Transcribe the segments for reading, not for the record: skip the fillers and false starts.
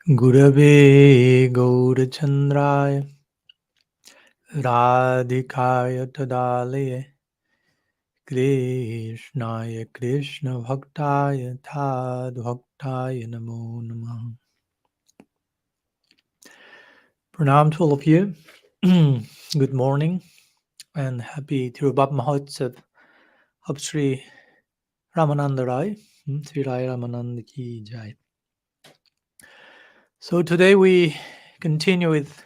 Gurave Gaurachandraya Radhikaya Tadalaya Krishnaya Krishna Bhaktaya Tad Bhaktaya Namo Namaha. Pranam to all of you. Good morning and happy Tirubhat Mahotsav of Sri Ramananda Rai. Sri Rai Ramananda Ki Jai. So today we continue with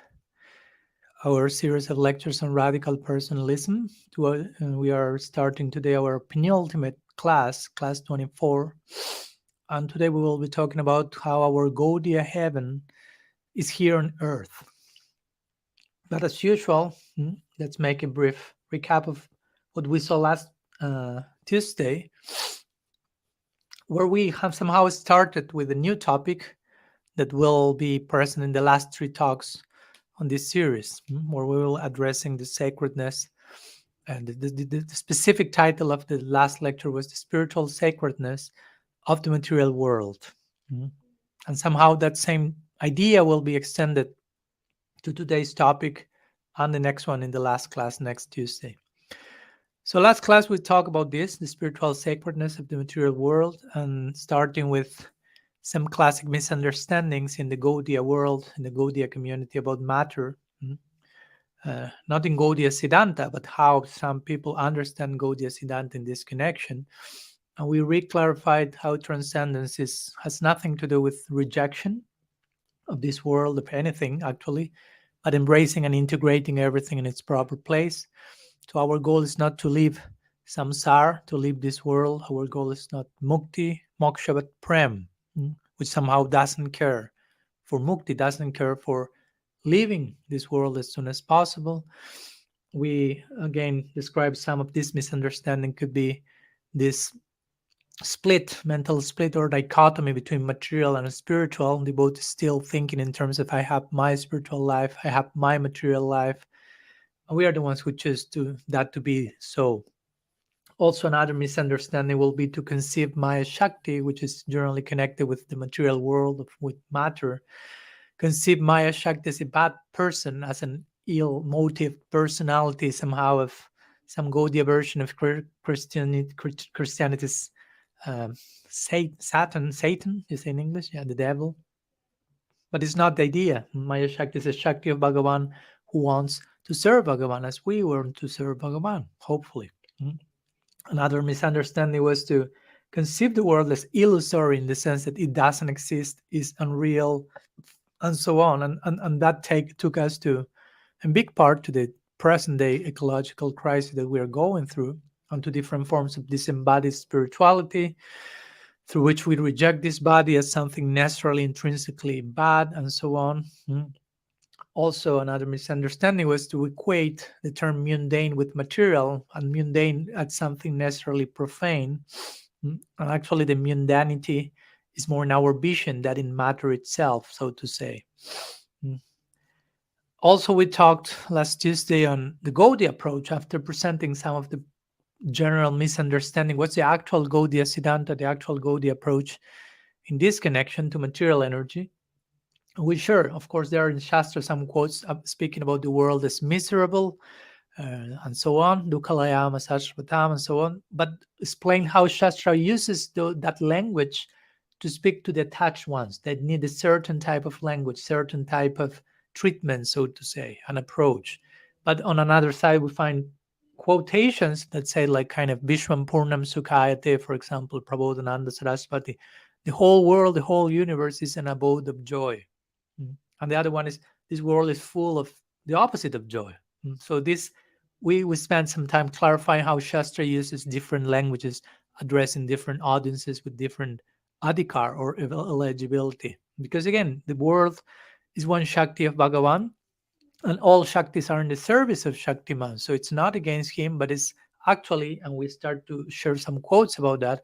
our series of lectures on radical personalism. We are starting today our penultimate class, class 24. And today we will be talking about how our Gaudiya heaven is here on earth. But as usual, let's make a brief recap of what we saw last Tuesday, where we have somehow started with a new topic that will be present in the last three talks on this series, where we will addressing the sacredness. And the specific title of the last lecture was the spiritual sacredness of the material world. And somehow that same idea will be extended to today's topic and the next one in the last class next Tuesday. So last class we talked about this, the spiritual sacredness of the material world, and starting with some classic misunderstandings in the Gaudiya world, in the Gaudiya community about matter. Not in Gaudiya Siddhanta, but how some people understand Gaudiya Siddhanta in this connection. And we re-clarified how transcendence has nothing to do with rejection of this world, of anything, actually, but embracing and integrating everything in its proper place. So our goal is not to leave samsara, to leave this world. Our goal is not mukti, moksha, but prem, which somehow doesn't care for mukti, doesn't care for leaving this world as soon as possible. We again describe some of this misunderstanding could be this mental split or dichotomy between material and spiritual. The both still thinking in terms of I have my spiritual life, I have my material life. And we are the ones who choose that to be so. Also, another misunderstanding will be to conceive Maya Shakti, which is generally connected with the material world, with matter. Conceive Maya Shakti as a bad person, as an ill-motivated personality, somehow of some Gaudiya version of Christianity's Satan, you say in English? Yeah, the devil. But it's not the idea. Maya Shakti is a Shakti of Bhagavan who wants to serve Bhagavan as we want to serve Bhagavan, hopefully. Another misunderstanding was to conceive the world as illusory in the sense that it doesn't exist, is unreal, and so on. And that took us to, in big part, to the present-day ecological crisis that we are going through, and to different forms of disembodied spirituality, through which we reject this body as something necessarily intrinsically bad, and so on. Also, another misunderstanding was to equate the term mundane with material, and mundane as something necessarily profane. And actually, the mundanity is more in our vision than in matter itself, so to say. Also, we talked last Tuesday on the Gaudiya approach after presenting some of the general misunderstanding. What's the actual Gaudiya Siddhanta, the actual Gaudiya approach in this connection to material energy? We sure, of course, there are in Shastra some quotes speaking about the world as miserable and so on, Dukhalayama, Sashvatam, and so on, but explain how Shastra uses that language to speak to the attached ones that need a certain type of language, certain type of treatment, so to say, an approach. But on another side, we find quotations that say like kind of Vishwam Purnam Sukhayate, for example, Prabodhananda Saraswati, the whole world, the whole universe is an abode of joy. And the other one is this world is full of the opposite of joy. So this we spent some time clarifying how Shastra uses different languages, addressing different audiences with different adhikar or eligibility. Because again, the world is one Shakti of Bhagavan, and all Shaktis are in the service of Shaktiman. So it's not against him, but it's actually, and we start to share some quotes about that,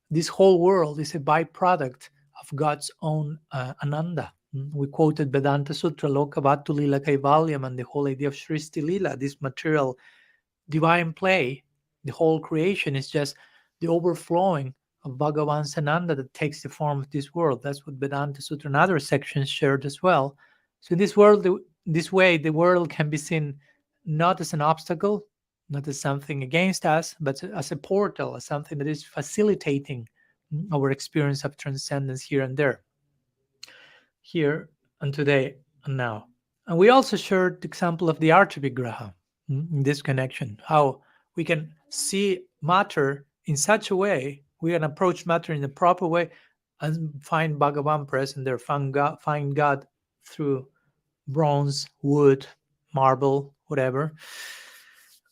this whole world is a byproduct of God's own Ananda. We quoted Vedanta Sutra, Lokavatu Lila Kaivalyam, and the whole idea of Sristi-lila, this material divine play. The whole creation is just the overflowing of Bhagavan Sananda that takes the form of this world. That's what Vedanta Sutra and other sections shared as well. So in this way, the world can be seen not as an obstacle, not as something against us, but as a portal, as something that is facilitating our experience of transcendence here and there, here and today and now. And we also shared the example of the Arthavigraha in this connection, how we can see matter in such a way, we can approach matter in a proper way and find Bhagavan present there, find God through bronze, wood, marble, whatever.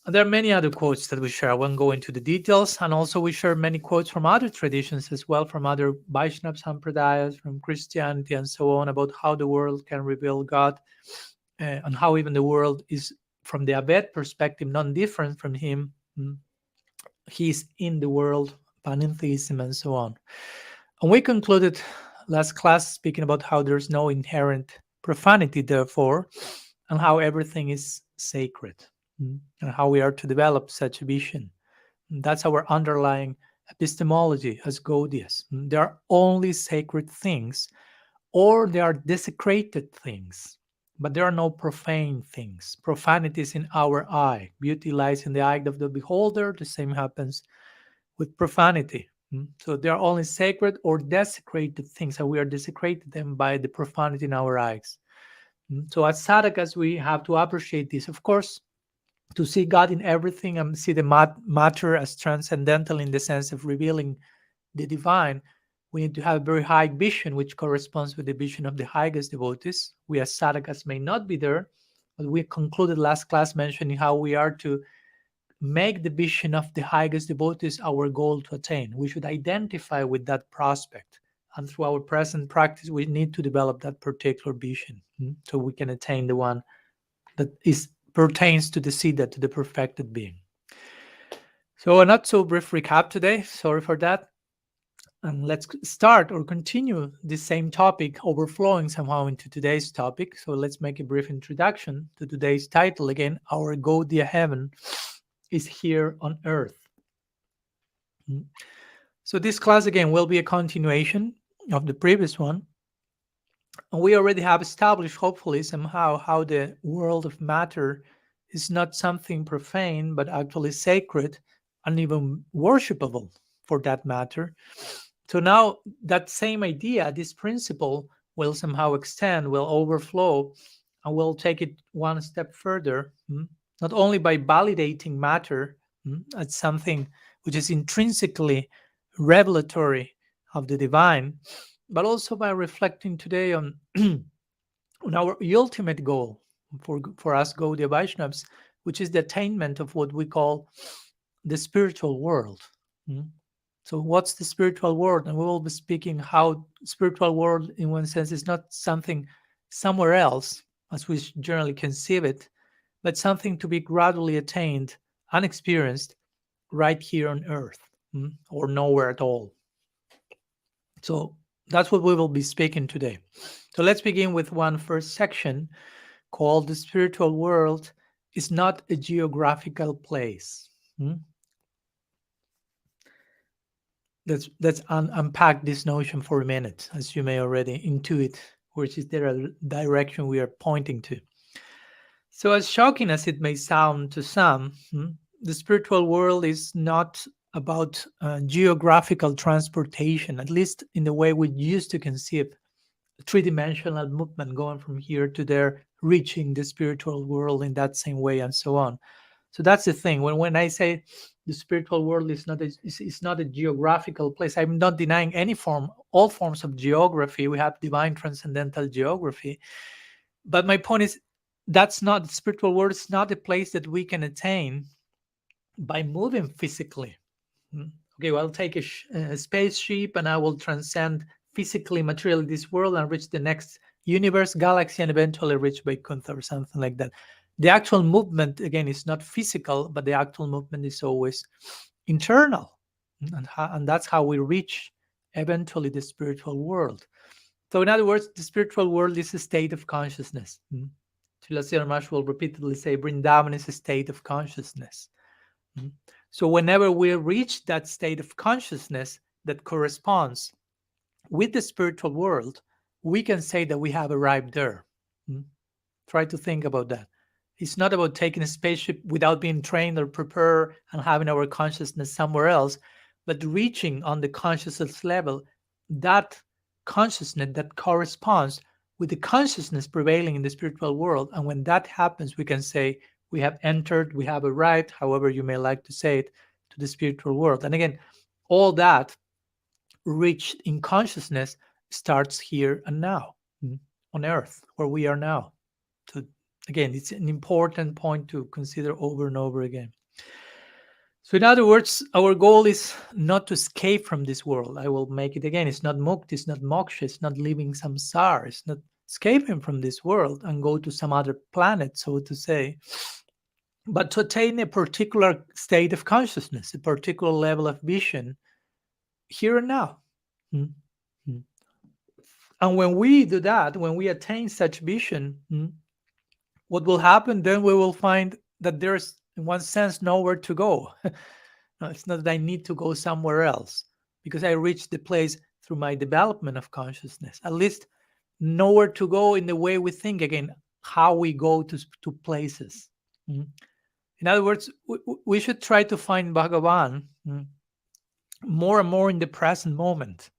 And there are many other quotes that we share. I won't go into the details. And also we share many quotes from other traditions as well, from other Vaishnava Sampradayas, from Christianity and so on, about how the world can reveal God and how even the world is, from the Abed perspective, non-different from him. He's in the world, panentheism and so on. And we concluded last class speaking about how there's no inherent profanity, therefore, and how everything is sacred, and how we are to develop such a vision. And that's our underlying epistemology as Gaudiyas. There are only sacred things, or there are desecrated things, but there are no profane things. Profanity is in our eye. Beauty lies in the eye of the beholder. The same happens with profanity. So they are only sacred or desecrated things, and we are desecrated them by the profanity in our eyes. So as sadhakas, we have to appreciate this. Of course, to see God in everything and see the matter as transcendental in the sense of revealing the divine, we need to have a very high vision, which corresponds with the vision of the highest devotees. We as sadhakas may not be there, but we concluded last class mentioning how we are to make the vision of the highest devotees our goal to attain. We should identify with that prospect. And through our present practice, we need to develop that particular vision so we can attain the one that pertains to the Siddha, to the perfected being. So a not so brief recap today. Sorry for that. And let's start or continue this same topic, overflowing somehow into today's topic. So let's make a brief introduction to today's title. Again, our Gaudiya heaven is here on earth. So this class again will be a continuation of the previous one. And we already have established, hopefully, somehow, how the world of matter is not something profane, but actually sacred and even worshipable for that matter. So now that same idea, this principle, will somehow extend, will overflow, and will take it one step further, not only by validating matter as something which is intrinsically revelatory of the divine, but also by reflecting today on, on our ultimate goal for us Gaudiya Vaishnavas, which is the attainment of what we call the spiritual world. So what's the spiritual world? And we will be speaking how spiritual world, in one sense, is not something somewhere else, as we generally conceive it, but something to be gradually attained and experienced right here on earth, or nowhere at all. So that's what we will be speaking today. So let's begin with one first section called "The Spiritual World is Not a Geographical Place." Let's unpack this notion for a minute, as you may already intuit, which is the direction we are pointing to. So as shocking as it may sound to some, the spiritual world is not about geographical transportation, at least in the way we used to conceive a three-dimensional movement going from here to there, reaching the spiritual world in that same way and so on. So that's the thing. When I say the spiritual world is not a geographical place, I'm not denying all forms of geography. We have divine transcendental geography. But my point is, that's not, the spiritual world is not a place that we can attain by moving physically. Okay, well, I'll take a spaceship and I will transcend physically, materially this world and reach the next universe, galaxy, and eventually reach Vaikuntha or something like that. The actual movement, again, is not physical, but the actual movement is always internal. And that's how we reach eventually the spiritual world. So in other words, the spiritual world is a state of consciousness. Srila Maharaj will repeatedly say, Vrindavan is a state of consciousness. So whenever we reach that state of consciousness, that corresponds with the spiritual world, we can say that we have arrived there. Mm? Try to think about that. It's not about taking a spaceship without being trained or prepared and having our consciousness somewhere else, but reaching on the consciousness level that consciousness that corresponds with the consciousness prevailing in the spiritual world. And when that happens, we can say we have entered, we have arrived, however you may like to say it, to the spiritual world. And again, all that reached in consciousness starts here and now, on earth, where we are now. So again, it's an important point to consider over and over again. So in other words, our goal is not to escape from this world. I will make it again. It's not mukti, it's not moksha, it's not living samsara, it's not escaping from this world and go to some other planet, so to say, but to attain a particular state of consciousness, a particular level of vision here and now. And when we do that, when we attain such vision, what will happen then? We will find that there's, in one sense, nowhere to go. No, it's not that I need to go somewhere else, because I reached the place through my development of consciousness. At least nowhere to go in the way we think, again, how we go to places. In other words, we should try to find Bhagavan more and more in the present moment,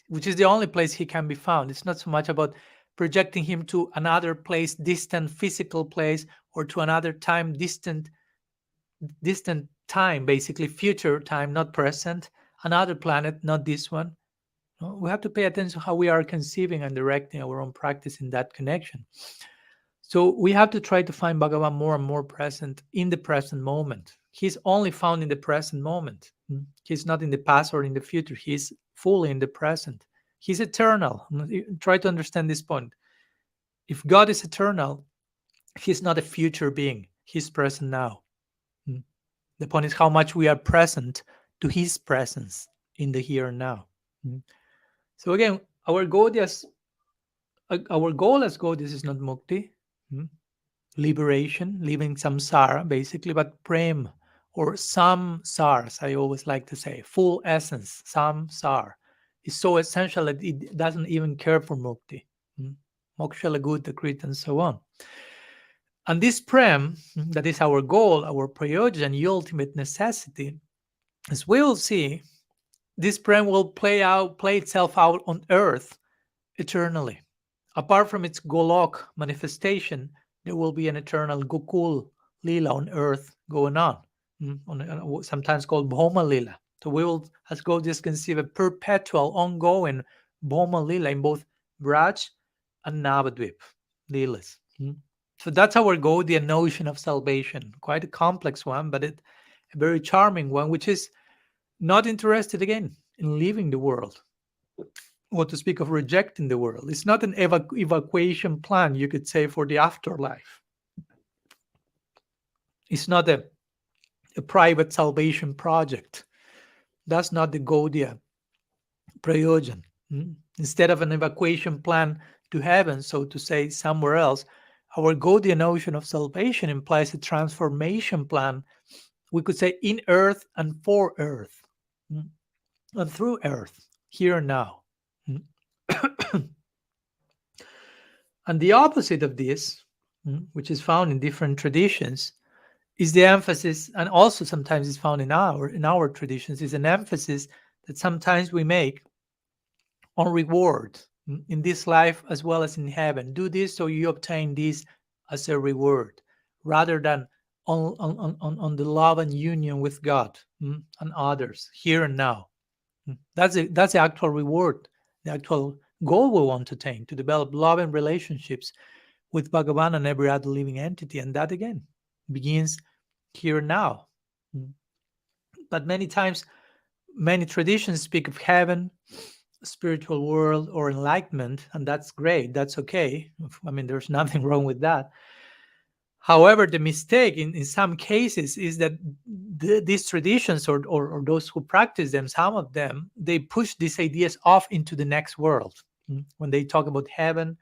which is the only place he can be found. It's not so much about projecting him to another place, distant physical place, or to another time, distant time, basically future time, not present, another planet, not this one. No, we have to pay attention to how we are conceiving and directing our own practice in that connection. So we have to try to find Bhagavan more and more present in the present moment. He's only found in the present moment. He's not in the past or in the future. He's fully in the present. He's eternal. Try to understand this point. If God is eternal, he's not a future being. He's present now. The point is how much we are present to his presence in the here and now. So again, our goal as Gaudiyas is not mukti, liberation, leaving samsara, basically, but prem, or samsara, as I always like to say, full essence, samsara, is so essential that it doesn't even care for mukti, moksha, laguta, krita, and so on. And this prem, that is our goal, our prayojan, the ultimate necessity, as we will see, this prem will play itself out on earth eternally. Apart from its Golok manifestation, there will be an eternal Gokul Lila on earth going on, sometimes called Bhoma Lila. So we will, as Gaudiyas, conceive a perpetual, ongoing Bhoma Lila in both Braj and Navadvip Lilas. So that's our Gaudiya notion of salvation. Quite a complex one, but a very charming one, which is not interested, again, in leaving the world, or to speak of rejecting the world. It's not an evacuation plan, you could say, for the afterlife. It's not a private salvation project. That's not the Gaudiya prayojan. Instead of an evacuation plan to heaven, so to say, somewhere else, our Gaudiya notion of salvation implies a transformation plan, we could say, in earth and for earth, and through earth, here and now. And the opposite of this, which is found in different traditions, is the emphasis, and also sometimes is found in our traditions, is an emphasis that sometimes we make on reward in this life as well as in heaven. Do this so you obtain this as a reward, rather than on the love and union with God and others here and now. That's the actual reward, the actual goal we want to attain, to develop love and relationships with Bhagavan and every other living entity. And that, again, begins here and now. But many times, many traditions speak of heaven, spiritual world, or enlightenment, and that's great. That's okay. I mean, there's nothing wrong with that. However, the mistake in some cases is that these traditions, or those who practice them, some of them, they push these ideas off into the next world. When they talk about heaven,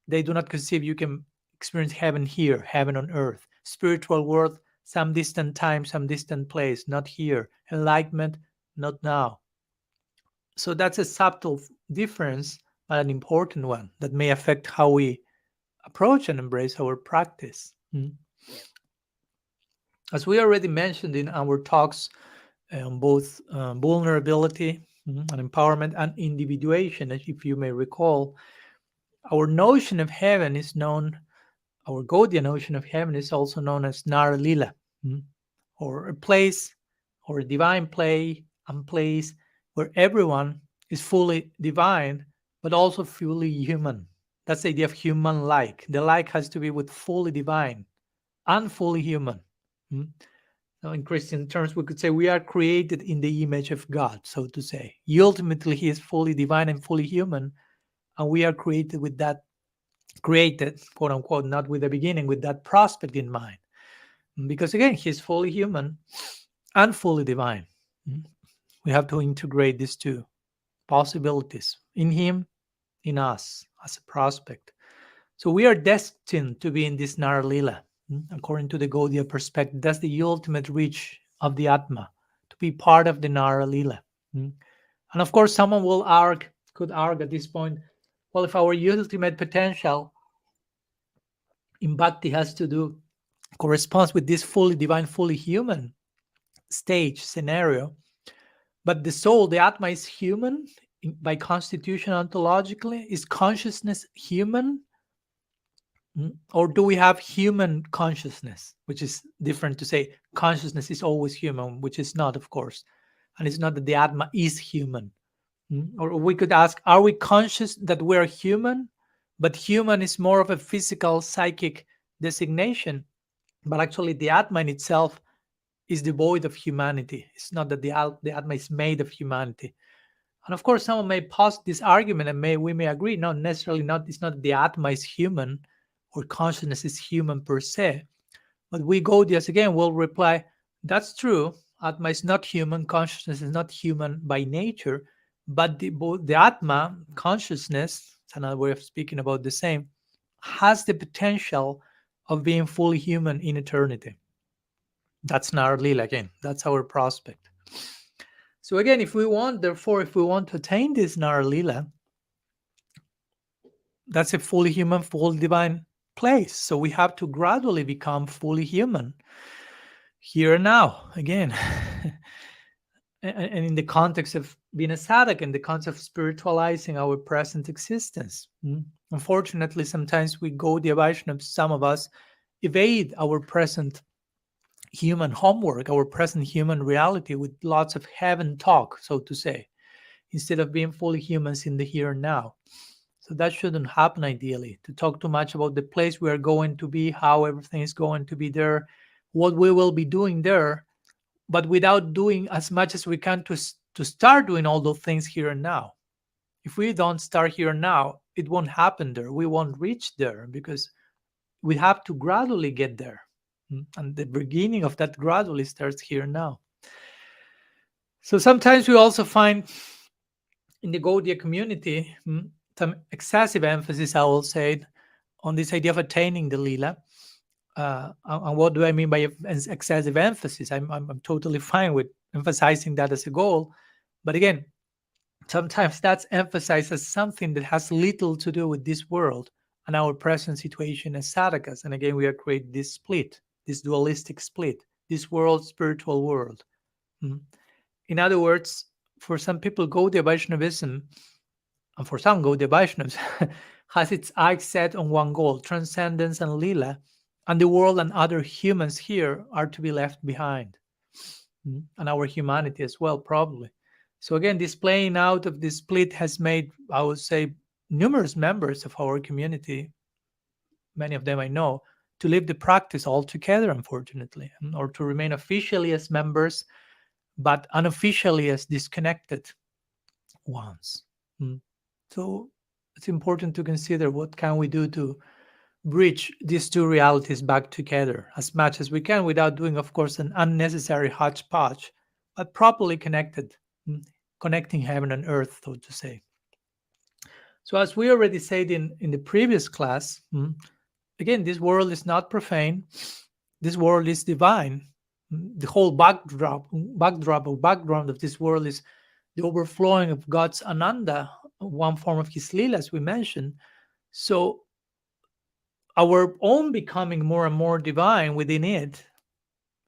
they do not conceive you can experience heaven here, heaven on earth. Spiritual world, some distant time, some distant place, not here. Enlightenment, not now. So that's a subtle difference, but an important one that may affect how we approach and embrace our practice. As we already mentioned in our talks on both vulnerability and empowerment and individuation, if you may recall, our notion of heaven is known, our Gaudiya notion of heaven is also known as Nitya-lila, or a place or a divine play and place where everyone is fully divine but also fully human. That's the idea of human like. The like has to be with fully divine and fully human. Now, in Christian terms, we could say we are created in the image of God, so to say. Ultimately, He is fully divine and fully human, and we are created with that, created, quote unquote, not with the beginning, with that prospect in mind. Because again, He is fully human and fully divine. We have to integrate these two possibilities in Him, in us, as a prospect. So we are destined to be in this Nitya-lila. According to the Gaudiya perspective, that's the ultimate reach of the Atma, to be part of the Nitya-lila. And of course, someone could argue at this point, well, if our ultimate potential in bhakti corresponds with this fully divine, fully human stage scenario, but the soul, the Atma, is human by constitution ontologically, is consciousness human? Or do we have human consciousness, which is different to say consciousness is always human, which is not, of course. And it's not that the Atma is human. Or we could ask, are we conscious that we're human, but human is more of a physical, psychic designation, but actually the Atma in itself is devoid of humanity. It's not that the Atma is made of humanity. And of course, someone may posit this argument, and we may agree, not necessarily not. It's not that the Atma is human, or consciousness is human per se. But we Gaudiyas again will reply, that's true. Atma is not human, consciousness is not human by nature, but the Atma, consciousness, it's another way of speaking about the same, has the potential of being fully human in eternity. That's Nitya-lila again. That's our prospect. So again, if we want to attain this Nitya-lila, that's a fully human, fully divine place. So we have to gradually become fully human here and now again. And in the context of being a sadhak, in the context of spiritualizing our present existence. Unfortunately, sometimes we Gaudiya Vaishnavas, some of us, evade our present human homework, our present human reality with lots of heaven talk, so to say, instead of being fully humans in the here and now. So that shouldn't happen ideally, to talk too much about the place we are going to be, how everything is going to be there, what we will be doing there, but without doing as much as we can to start doing all those things here and now. If we don't start here and now, it won't happen there. We won't reach there because we have to gradually get there. And the beginning of that gradually starts here and now. So sometimes we also find in the Gaudiya community some excessive emphasis, I will say, on this idea of attaining the Lila. And what do I mean by excessive emphasis? I'm totally fine with emphasizing that as a goal. But again, sometimes that's emphasized as something that has little to do with this world and our present situation as sadhakas. And again, we are creating this split, this dualistic split, this world, spiritual world. In other words, for some people, Gaudiya Vaishnavism, and for some Gaudiya Vaishnavas, has its eyes set on one goal, transcendence and lila, and the world and other humans here are to be left behind. And our humanity as well, probably. So again, this playing out of this split has made, I would say, numerous members of our community, many of them I know, to leave the practice altogether, unfortunately, or to remain officially as members, but unofficially as disconnected ones. So it's important to consider what can we do to bridge these two realities back together as much as we can without doing, of course, an unnecessary hodgepodge, but properly connected, connecting heaven and earth, so to say. So as we already said in the previous class, again, this world is not profane. This world is divine. The whole background of this world is the overflowing of God's Ananda, one form of his Lila, as we mentioned. So our own becoming more and more divine within it,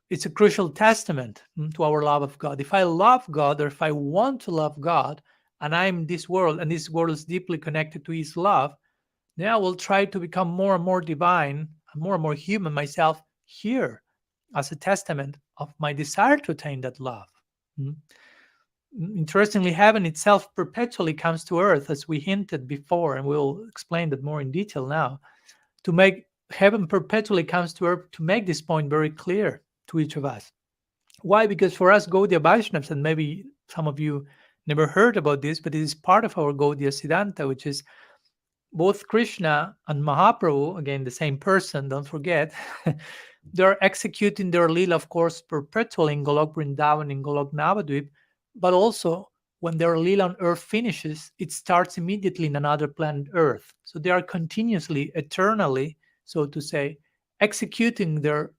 it's a crucial testament to our love of God. If I love God, or if I want to love God, and I'm in this world, and this world is deeply connected to his love, then I will try to become more and more divine and more human myself here, as a testament of my desire to attain that love. Interestingly, heaven itself perpetually comes to earth, as we hinted before, and we'll explain that more in detail now. To make heaven perpetually comes to earth, to make this point very clear to each of us. Why? Because for us Gaudiya Vaishnavas, and maybe some of you never heard about this, but it is part of our Gaudiya Siddhanta, which is both Krishna and Mahaprabhu, again the same person, don't forget, they're executing their Leela, of course, perpetually in Golok Vrindavan, in Golok Navadvip, but also when their Leela on earth finishes, it starts immediately in another planet Earth. So they are continuously, eternally, so to say, executing their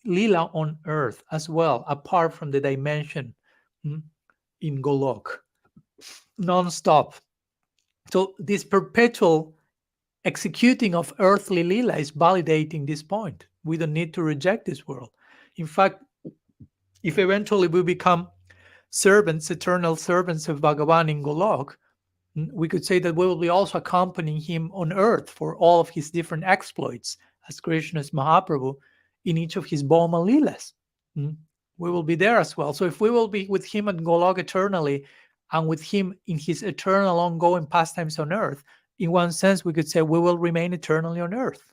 Leela on earth as well, apart from the dimension in Golok, non-stop. So this perpetual executing of earthly Leela is validating this point. We don't need to reject this world. In fact, if eventually we become servants, eternal servants of Bhagavan in Golok, we could say that we will be also accompanying him on earth for all of his different exploits as Krishna's Mahaprabhu in each of his Bhoma Leelas. We will be there as well. So if we will be with him at Golok eternally, and with him in his eternal ongoing pastimes on earth, in one sense we could say we will remain eternally on earth,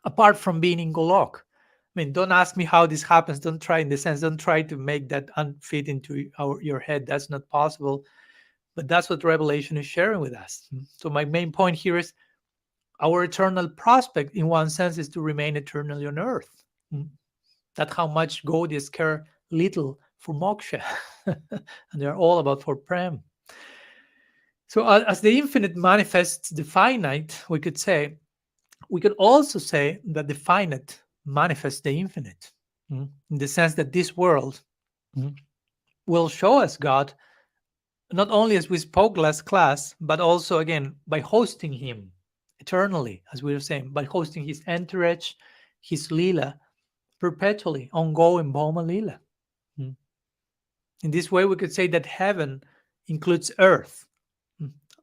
apart from being in Golok. I mean, don't ask me how this happens. Don't try to make that unfit into your head. That's not possible. But that's what Revelation is sharing with us. So my main point here is our eternal prospect, in one sense, is to remain eternally on earth. That's how much Gaudiyas care little for moksha. And they're all about for prem. So as the infinite manifests the finite, we could also say that the finite manifests the infinite, in the sense that this world will show us God, not only as we spoke last class, but also, again, by hosting him eternally, as we were saying, by hosting his entourage, his Leela, perpetually, ongoing Bhoma Leela. In this way, we could say that heaven includes earth,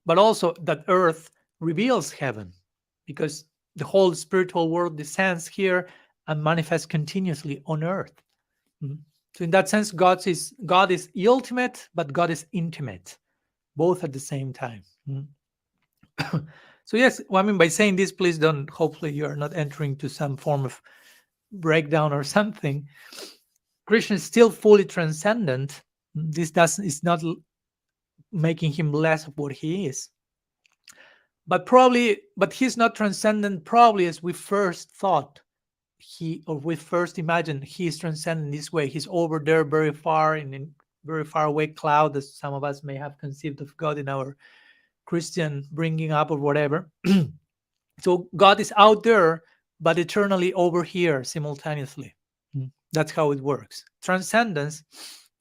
but also that earth reveals heaven, because the whole spiritual world descends here and manifests continuously on earth. So in that sense, God is ultimate, but God is intimate, both at the same time. So yes, I mean, by saying this, please don't, hopefully you are not entering to some form of breakdown or something. Krishna is still fully transcendent. This is not making him less of what he is. But he's not transcendent probably as we first thought we first imagined he is transcendent this way. He's over there very far in a very far away cloud, as some of us may have conceived of God in our Christian bringing up or whatever. So God is out there, but eternally over here simultaneously. That's how it works. Transcendence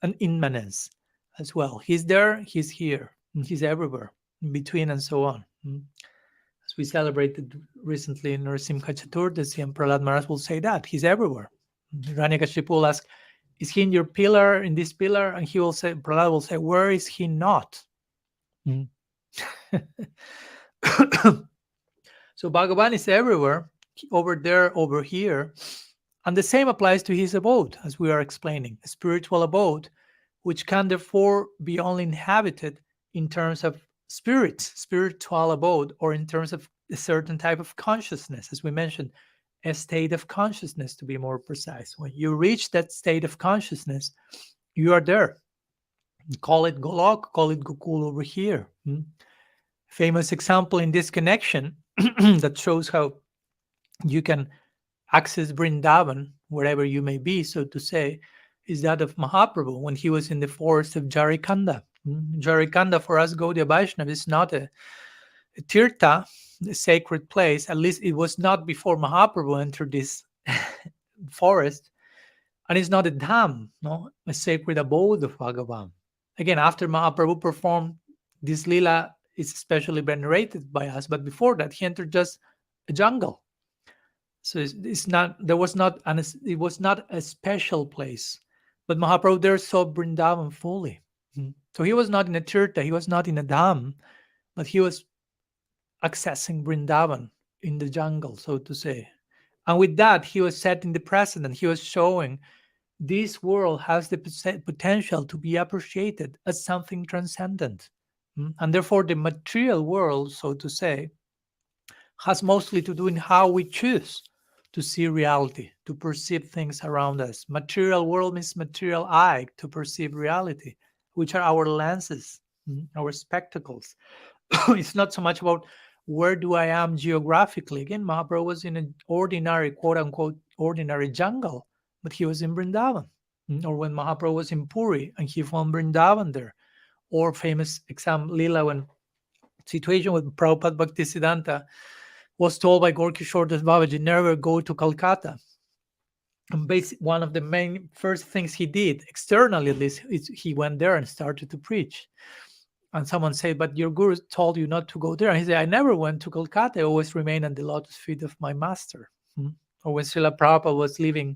and immanence as well. He's there, he's here, he's everywhere, in between and so on. As we celebrated recently in Narasimha Chaturdasi, and Prahlad Maharaj will say that he's everywhere. Hiranyakashipu will ask, is he in your pillar, in this pillar? And Prahlad will say, where is he not? So Bhagavan is everywhere, over there, over here. And the same applies to his abode, as we are explaining, a spiritual abode, which can therefore be only inhabited in terms of spiritual abode, or in terms of a certain type of consciousness, as we mentioned, a state of consciousness, to be more precise. When you reach that state of consciousness, you are there. Call it Golok, call it Gokul over here. Famous example in this connection that shows how you can access Vrindavan, wherever you may be, so to say, is that of Mahaprabhu when he was in the forest of Jarikanda. Jarikanda for us Gaudiya Vaishnava is not a tirtha, a sacred place. At least it was not before Mahaprabhu entered this forest. And it's not a dham, no, a sacred abode of Bhagavan. Again, after Mahaprabhu performed this lila, is especially venerated by us. But before that, he entered just a jungle. So it's not, there was not it was not a special place. But Mahaprabhu there saw Vrindavan fully. So he was not in a tirtha, he was not in a dham, but he was accessing Vrindavan in the jungle, so to say. And with that, he was setting the precedent. He was showing this world has the potential to be appreciated as something transcendent. And therefore, the material world, so to say, has mostly to do in how we choose to see reality, to perceive things around us. Material world means material eye to perceive reality, which are our lenses, our spectacles. It's not so much about where do I am geographically. Again, Mahaprabhu was in an ordinary, quote unquote, ordinary jungle, but he was in Vrindavan. Or when Mahaprabhu was in Puri and he found Vrindavan there. Or famous example, Lila, when situation with Prabhupada Bhaktisiddhanta was told by Gorky Shordas Babaji, never go to Calcutta. And one of the main first things he did, externally at least, is he went there and started to preach. And someone said, but your guru told you not to go there. And he said, I never went to Calcutta. I always remained at the lotus feet of my master. Or when Srila Prabhupada was leaving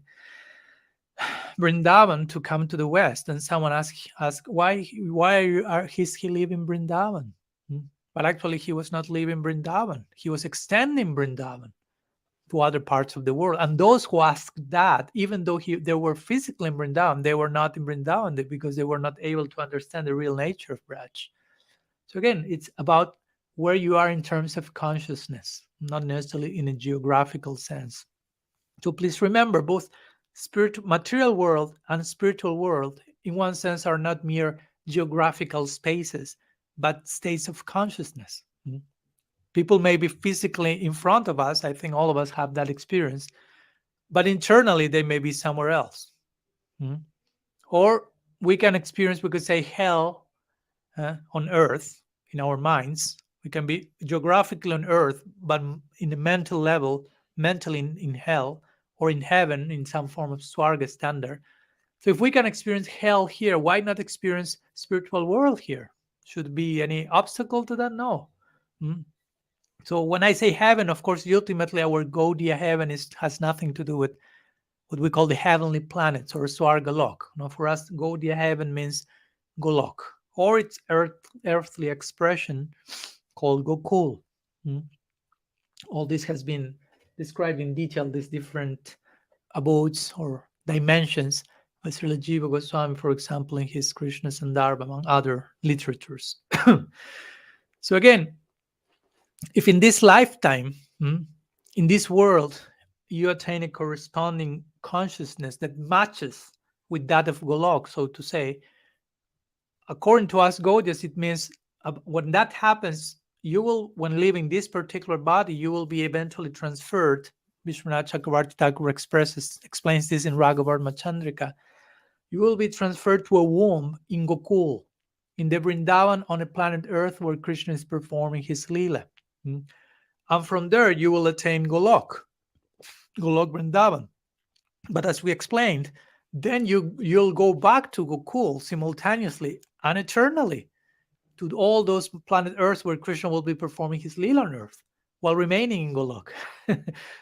Vrindavan to come to the West, and someone asked why is he leaving Vrindavan? But actually, he was not leaving Vrindavan. He was extending Vrindavan to other parts of the world. And those who asked that, even though they were physically in Vrindavan, they were not in Vrindavan because they were not able to understand the real nature of Braj. So again, it's about where you are in terms of consciousness, not necessarily in a geographical sense. So please remember, both material world and spiritual world, in one sense, are not mere geographical spaces, but states of consciousness. People may be physically in front of us. I think all of us have that experience. But internally, they may be somewhere else. Or we can experience, we could say, hell on earth in our minds. We can be geographically on earth, but in the mental level, mentally in hell, or in heaven in some form of Swarga standard. So if we can experience hell here, why not experience spiritual world here? Should be any obstacle to that? No. So when I say heaven, of course, ultimately our GAUDIYA heaven has nothing to do with what we call the heavenly planets or Swargalok. For us, GAUDIYA heaven means Golok, or its earthly expression called Gokul. All this has been described in detail, these different abodes or dimensions by Srila Jiva Goswami, for example, in his Krishna Sandarbha, among other literatures. So again, if in this lifetime, in this world, you attain a corresponding consciousness that matches with that of Golok, so to say, according to us Gaudiyas, it means when that happens, you will, when leaving this particular body, you will be eventually transferred. Vishwanath Chakravarti Thakur explains this in Raghavarma Chandrika. You will be transferred to a womb in Gokul, in the Vrindavan on a planet Earth where Krishna is performing his Lila. And from there, you will attain Golok Vrindavan. But as we explained, then you'll go back to Gokul simultaneously and eternally to all those planet Earth where Krishna will be performing his Lila on Earth while remaining in Golok.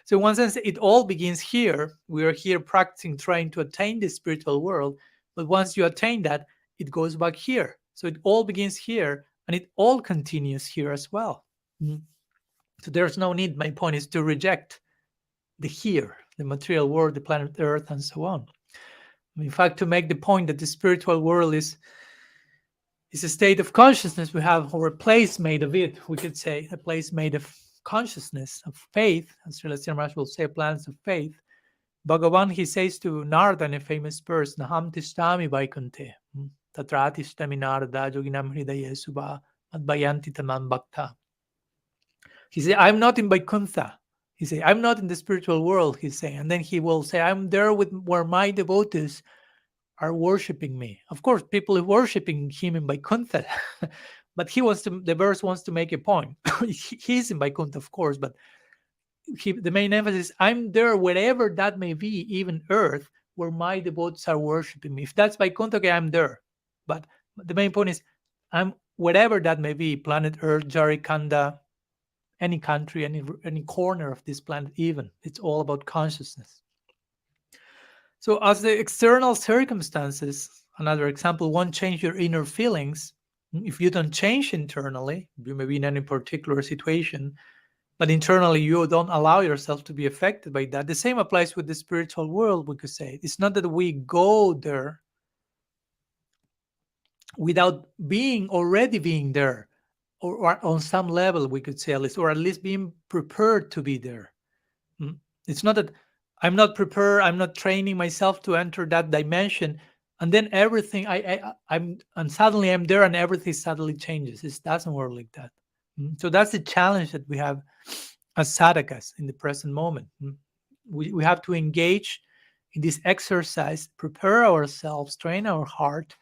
So in one sense, it all begins here. We are here practicing, trying to attain the spiritual world. But once you attain that, it goes back here. So it all begins here, and it all continues here as well. So there's no need, my point is, to reject the here, the material world, the planet Earth, and so on. In fact, to make the point that the spiritual world is a state of consciousness we have, or a place made of it, we could say, a place made of consciousness, of faith, as Srila Sri Maharaj will say, plans of faith. Bhagavan, he says to Narada in a famous verse, Naham tishtami vaikunte, tatra tishtami Narada, yoginam hridaye subha, madhvayanti tamam bhakta. He said, I'm not in Vaikuntha. He said, I'm not in the spiritual world, he's saying. And then he will say, I'm there where my devotees are worshiping me. Of course, people are worshiping him in Vaikuntha. But the verse wants to make a point. He's in Vaikuntha, of course, but the main emphasis is, I'm there wherever that may be, even earth, where my devotees are worshiping me. If that's Vaikuntha, okay, I'm there. But the main point is, I'm whatever that may be, planet Earth, Jarikanda, any country, any corner of this planet, even. It's all about consciousness. So as the external circumstances, another example, won't change your inner feelings, if you don't change internally, you may be in any particular situation, but internally you don't allow yourself to be affected by that. The same applies with the spiritual world, we could say. It's not that we go there without already being there, or on some level, we could say, at least being prepared to be there. It's not that I'm not prepared, I'm not training myself to enter that dimension, and then everything and suddenly I'm there and everything suddenly changes. It doesn't work like that. So that's the challenge that we have as sadhakas in the present moment. We have to engage in this exercise, prepare ourselves, train our heart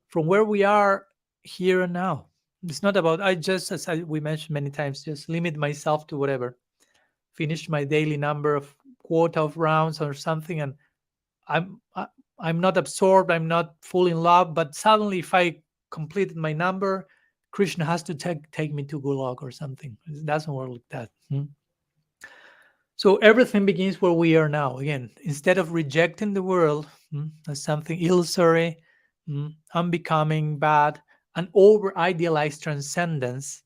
from where we are here and now. It's not about we mentioned many times, just limit myself to whatever, finish my daily number of quota of rounds or something, and I'm not absorbed, I'm not full in love, but suddenly if I completed my number, Krishna has to take me to Gulok or something. It doesn't work like that. So everything begins where we are now. Again, instead of rejecting the world as something illusory, unbecoming, bad, and over-idealized transcendence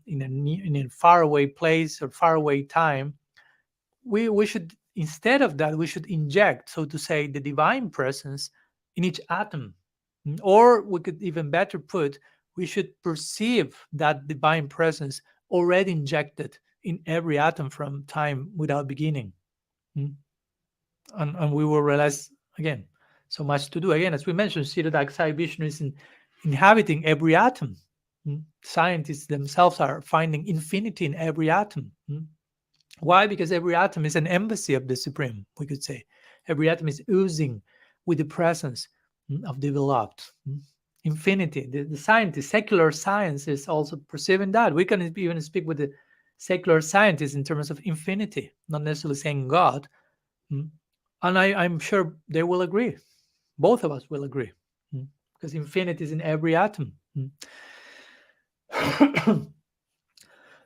in a faraway place or faraway time, we should, instead of that, we should inject, so to say, the divine presence in each atom. Or we could even better put, we should perceive that divine presence already injected in every atom from time without beginning. And we will realize, again, so much to do. Again, as we mentioned, Siddhartha Vishnu is inhabiting every atom. Scientists themselves are finding infinity in every atom. Why? Because every atom is an embassy of the Supreme, we could say. Every atom is oozing with the presence of the beloved. Infinity. The scientists, secular science is also perceiving that. We can even speak with the secular scientists in terms of infinity, not necessarily saying God. And I'm sure they will agree. Both of us will agree. Because infinity is in every atom.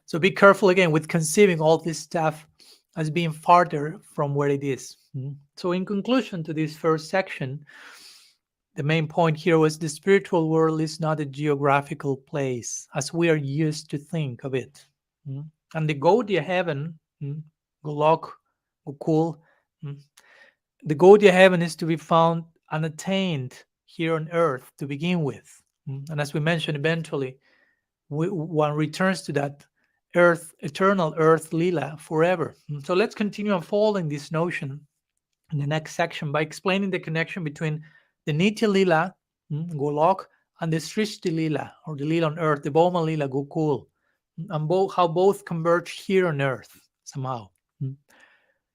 So be careful again with conceiving all this stuff as being farther from where it is. So in conclusion to this first section, the main point here was the spiritual world is not a geographical place as we are used to think of it. And the Gaudiya heaven, Golok, Gokul, the Gaudiya heaven is to be found unattained here on earth to begin with. And as we mentioned, eventually, one returns to that earth, eternal earth lila forever. So let's continue unfolding this notion in the next section by explaining the connection between the Nitya-lila, Golok, and the Sristi-lila, or the lila on earth, the Bhoma lila, Gokul, and how both converge here on earth somehow.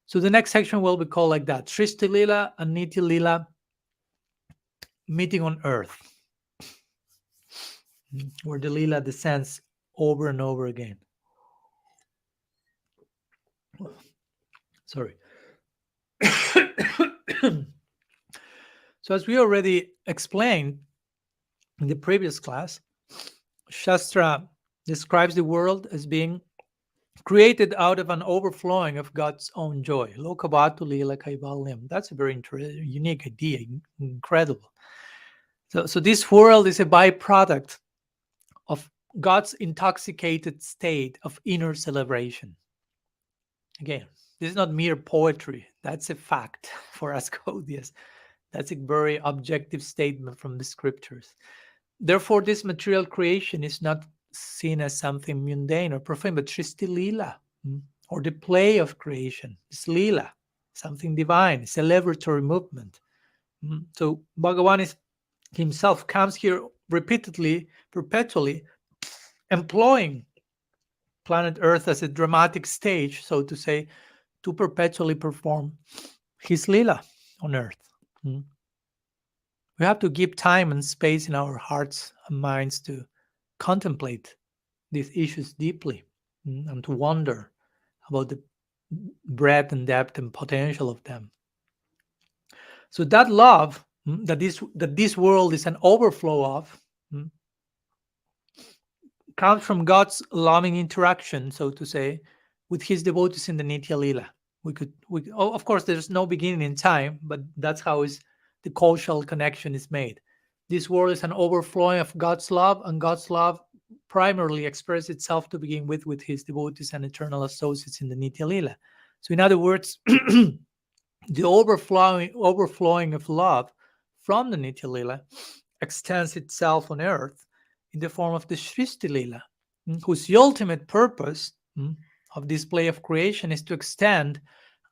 So the next section will be called like that: Sristi-lila and Nitya-lila meeting on earth, where the lila descends over and over again. Sorry. So as we already explained in the previous class, Shastra describes the world as being created out of an overflowing of God's own joy. Lokavatu lila kaivalyam. That's a very unique idea, incredible. So this world is a byproduct of God's intoxicated state of inner celebration. Again, this is not mere poetry. That's a fact for us Gaudiyas. That's a very objective statement from the scriptures. Therefore, this material creation is not seen as something mundane or profane, but Sristi-lila, or the play of creation. It's lila, something divine, celebratory movement. So Bhagavan himself comes here repeatedly, perpetually, employing planet Earth as a dramatic stage, so to say, to perpetually perform his lila on Earth. We have to give time and space in our hearts and minds to contemplate these issues deeply and to wonder about the breadth and depth and potential of them. So that love that this world is an overflow of comes from God's loving interaction, so to say, with His devotees in the Nitya-lila. Of course, there's no beginning in time, but that's how the causal connection is made. This world is an overflowing of God's love, and God's love primarily expresses itself to begin with His devotees and eternal associates in the Nitya-lila. So, in other words, the overflowing of love from the Nitya-lila extends itself on earth in the form of the Sristi-lila, whose ultimate purpose of this play of creation is to extend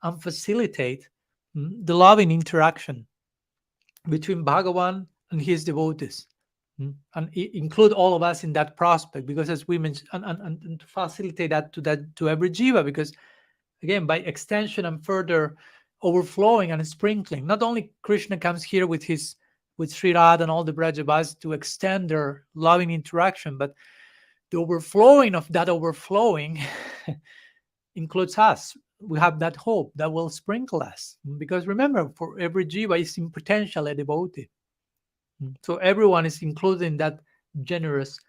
and facilitate the loving interaction between Bhagavan and his devotees. And include all of us in that prospect, because as we mentioned, and to facilitate that to every jiva, because again, by extension and further overflowing and sprinkling, not only Krishna comes here with Sri Radha and all the Brajabhas to extend their loving interaction, but the overflowing of that overflowing includes us. We have that hope that will sprinkle us, because remember, for every jiva is in potential a devotee. So everyone is included in that generous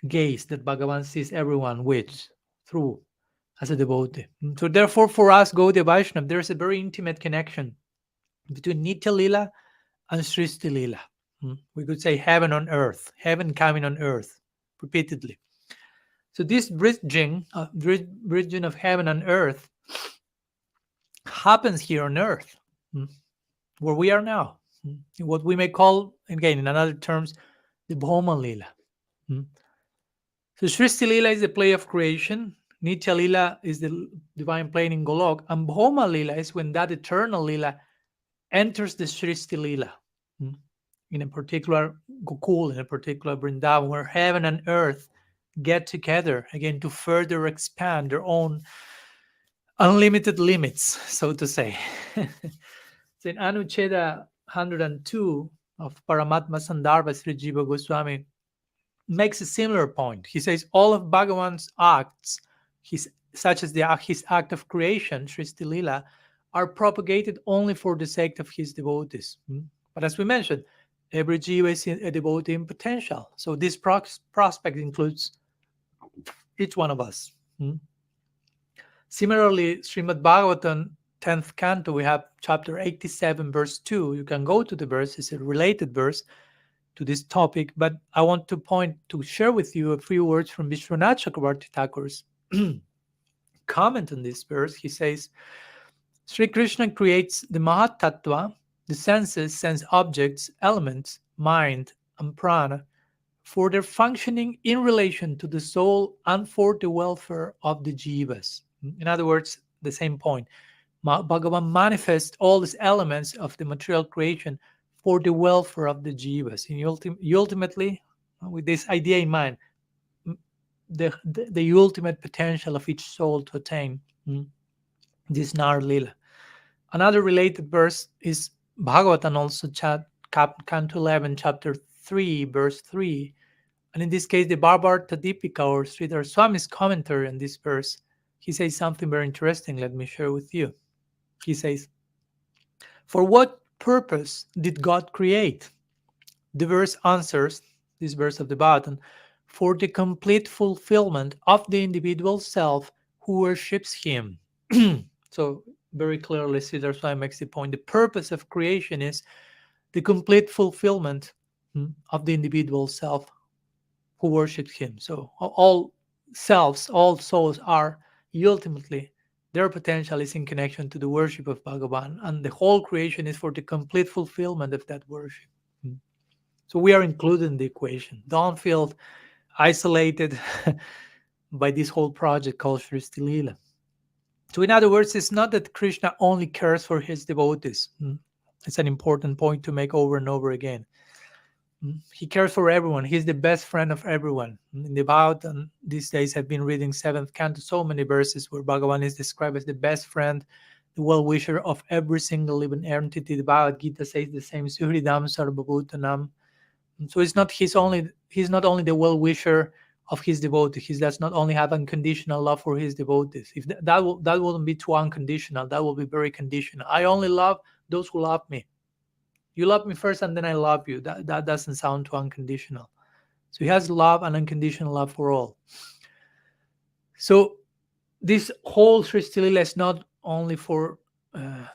gaze that Bhagavan sees everyone with through as a devotee. So therefore, for us, Gaudiya Vaishnava, there's a very intimate connection between Nitya-lila and Sristi-lila. We could say heaven on earth, heaven coming on earth, repeatedly. So this bridging of heaven and earth happens here on earth, where we are now, what we may call, again, in other terms, the Bhoma-lila. So Sristi-lila is the play of creation, Nitya-lila is the divine plane in Golok, and Bhoma-lila is when that eternal lila enters the Sristi-lila, in a particular Gokul, in a particular Vrindavan, where heaven and earth get together again to further expand their own unlimited limits, so to say. So in Anucheda 102 of Paramatma Sandarbha, Sri Jiva Goswami makes a similar point. He says all of Bhagavan's acts, such as his act of creation, Sristi-lila, are propagated only for the sake of his devotees. But as we mentioned, every jiva is a devotee in potential. So this prospect includes each one of us. Similarly, Srimad Bhagavatam, 10th canto, we have chapter 87, verse 2. You can go to the verse, it's a related verse to this topic, but I want to share with you a few words from Vishwanath Chakravarti Thakur's comment on this verse. He says, Sri Krishna creates the Mahat Tattva, the senses, sense objects, elements, mind, and prana, for their functioning in relation to the soul and for the welfare of the jivas. In other words, the same point. Bhagavan manifests all these elements of the material creation for the welfare of the jivas. And ultimately, with this idea in mind, the ultimate potential of each soul to attain this Nar Lila. Another related verse is Bhagavatam, also Canto 11, chapter 3, verse 3. And in this case, the Bharata Deepika, or Sridhar Swami's commentary on this verse, he says something very interesting. Let me share with you. He says, for what purpose did God create? The verse answers, this verse of the Bhagavatam, for the complete fulfillment of the individual self who worships him. So very clearly, Sridhar Swami makes the point. The purpose of creation is the complete fulfillment of the individual self who worships him. So all selves, all souls are ultimately, their potential is in connection to the worship of Bhagavan, and the whole creation is for the complete fulfillment of that worship. So we are included in the equation. Don't feel isolated by this whole project called Sristi-lila. So in other words, it's not that Krishna only cares for his devotees. It's an important point to make over and over again. He cares for everyone. He's the best friend of everyone. In the Bhagavatam, these days I've been reading 7th canto, so many verses where Bhagavan is described as the best friend, the well-wisher of every single living entity. The Bhagavad Gita says the same, Suhridam Sarvabhutanam. So he's not only the well-wisher of his devotees. He does not only have unconditional love for his devotees. If that wouldn't be too unconditional, that will be very conditional. I only love those who love me. You love me first and then I love you. That doesn't sound too unconditional. So he has love and unconditional love for all. So this whole Sristi-lila is not only for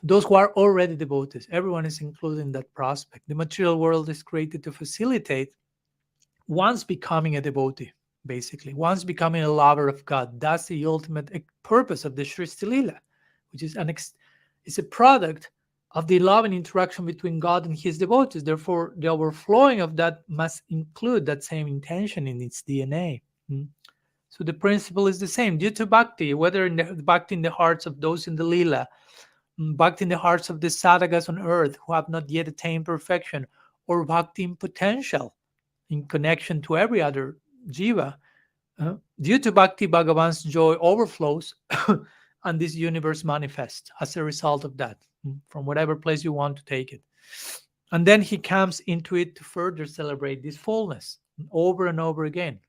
those who are already devotees. Everyone is included in that prospect. The material world is created to facilitate one's becoming a devotee, basically. One's becoming a lover of God. That's the ultimate purpose of the Sristi-lila, which is it's a product of the love and interaction between God and his devotees. Therefore, the overflowing of that must include that same intention in its DNA. So the principle is the same. Due to bhakti, whether in the bhakti in the hearts of those in the lila, bhakti in the hearts of the sadhakas on earth who have not yet attained perfection, or bhakti in potential in connection to every other jiva, due to bhakti, Bhagavan's joy overflows and this universe manifests as a result of that, from whatever place you want to take it. And then he comes into it to further celebrate this fullness over and over again.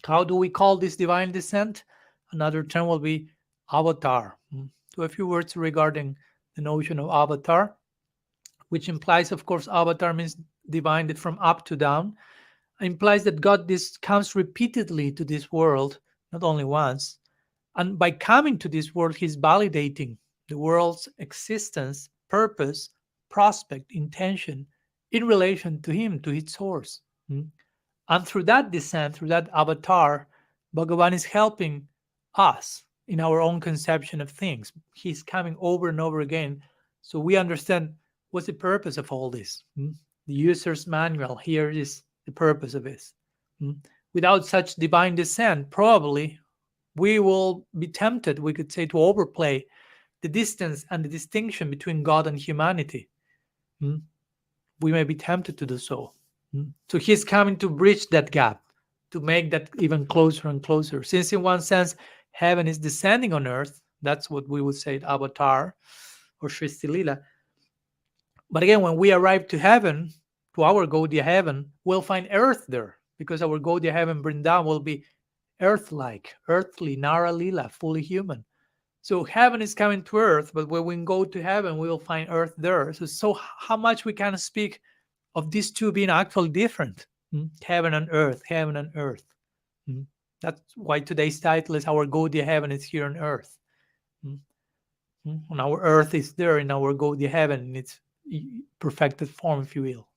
How do we call this divine descent? Another term will be avatar. So a few words regarding the notion of avatar, which implies, of course, avatar means divined from up to down. It implies that God comes repeatedly to this world, not only once. And by coming to this world, he's validating the world's existence, purpose, prospect, intention in relation to him, to its source. And through that descent, through that avatar, Bhagavan is helping us in our own conception of things. He's coming over and over again so we understand what's the purpose of all this. The user's manual, here is the purpose of this. Without such divine descent, probably we will be tempted, we could say, to overplay the distance and the distinction between God and humanity. We may be tempted to do so. So he's coming to bridge that gap, to make that even closer and closer. Since in one sense, heaven is descending on earth, that's what we would say avatar or Sristi-lila. But again, when we arrive to heaven, to our Gaudiya heaven, we'll find earth there, because our Gaudiya heaven Vrindavan will be earth-like, earthly, Nara-lila, fully human. So heaven is coming to earth, but when we go to heaven, we will find earth there. So how much we can speak of these two being actually different, heaven and earth, heaven and earth. That's why today's title is Our Gaudiya Heaven is Here on Earth. And our earth is there in our Gaudiya Heaven in its perfected form, if you will.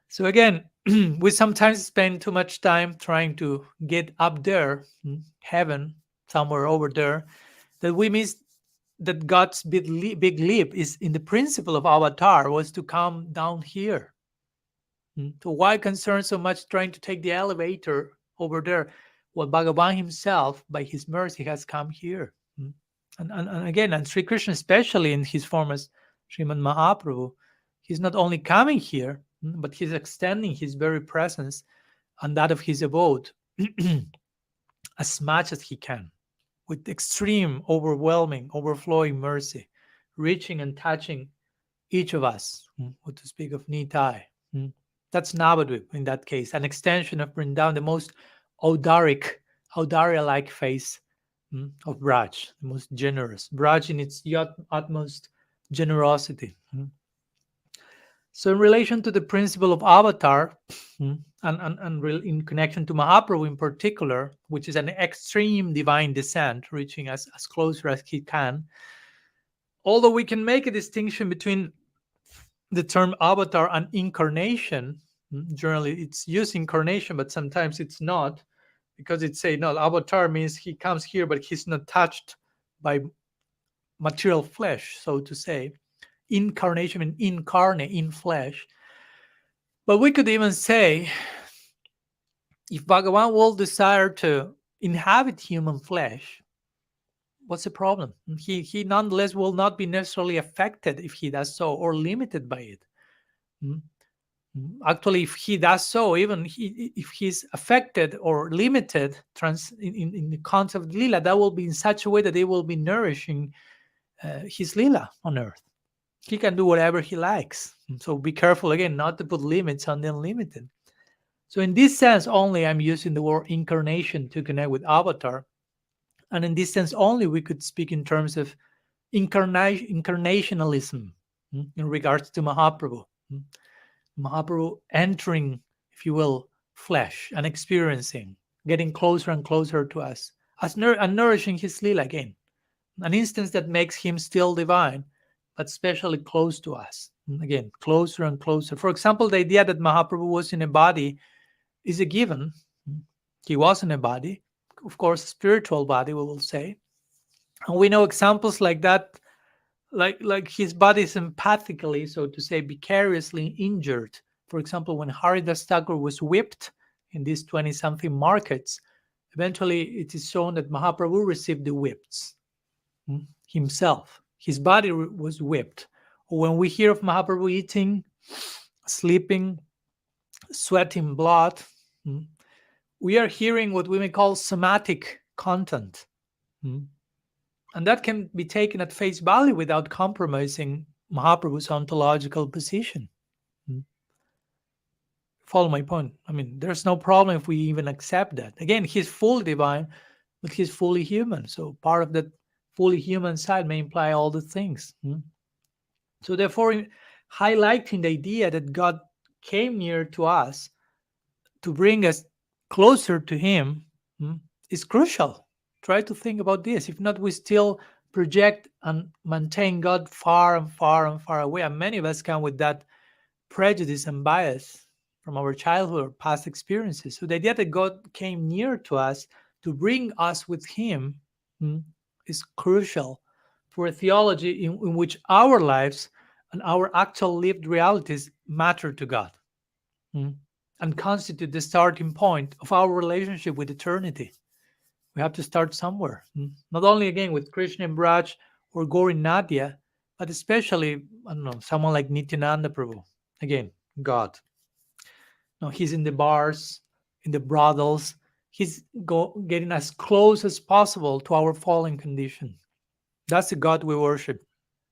So again, we sometimes spend too much time trying to get up there, heaven, somewhere over there, that we miss that God's big leap is in the principle of avatar was to come down here. So why concern so much trying to take the elevator over there? Well, Bhagavan himself, by his mercy, has come here. And again, and Sri Krishna, especially in his form as Srimad Mahaprabhu, he's not only coming here, but he's extending his very presence and that of his abode as much as he can, with extreme, overwhelming, overflowing mercy, reaching and touching each of us, or to speak of Nitai. That's Navadvip in that case, an extension of Vrindavan, the most Audarya-like face of Braj, the most generous. Braj in its utmost generosity. So in relation to the principle of avatar, and in connection to Mahaprabhu in particular, which is an extreme divine descent, reaching as closer as he can, although we can make a distinction between the term avatar and incarnation, generally it's used incarnation, but sometimes it's not, because it's say, no, avatar means he comes here, but he's not touched by material flesh, so to say. Incarnation and incarnate, in flesh. But we could even say, if Bhagavan will desire to inhabit human flesh, what's the problem? He nonetheless will not be necessarily affected if he does so, or limited by it. Actually, if he does so, even if he's affected or limited in the concept of lila, that will be in such a way that it will be nourishing his lila on earth. He can do whatever he likes. So be careful, again, not to put limits on the unlimited. So in this sense only, I'm using the word incarnation to connect with avatar. And in this sense only, we could speak in terms of incarnationalism. in regards to Mahaprabhu. Mahaprabhu entering, if you will, flesh and experiencing, getting closer and closer to us, and nourishing his lila again. An instance that makes him still divine, but especially close to us. Again, closer and closer. For example, the idea that Mahaprabhu was in a body is a given. He was in a body, of course, a spiritual body, we will say. And we know examples like that, like his body is empathically, so to say, vicariously injured. For example, when Haridas Thakur was whipped in these 20-something markets, eventually it is shown that Mahaprabhu received the whips himself. His body was whipped. When we hear of Mahaprabhu eating, sleeping, sweating blood, we are hearing what we may call somatic content. And that can be taken at face value without compromising Mahaprabhu's ontological position. Follow my point? I mean, there's no problem if we even accept that. Again, he's fully divine, but he's fully human. So part of that fully human side may imply all the things. So therefore, highlighting the idea that God came near to us to bring us closer to him is crucial. Try to think about this. If not, we still project and maintain God far and far and far away. And many of us come with that prejudice and bias from our childhood or past experiences. So the idea that God came near to us to bring us with him is crucial for a theology in which our lives and our actual lived realities matter to God and constitute the starting point of our relationship with eternity. We have to start somewhere. Not only, again, with Krishna and Braj or Gauri Nadia, but especially, I don't know, someone like Nityananda Prabhu. Again, God. No, he's in the bars, in the brothels. He's getting as close as possible to our fallen condition. That's the God we worship.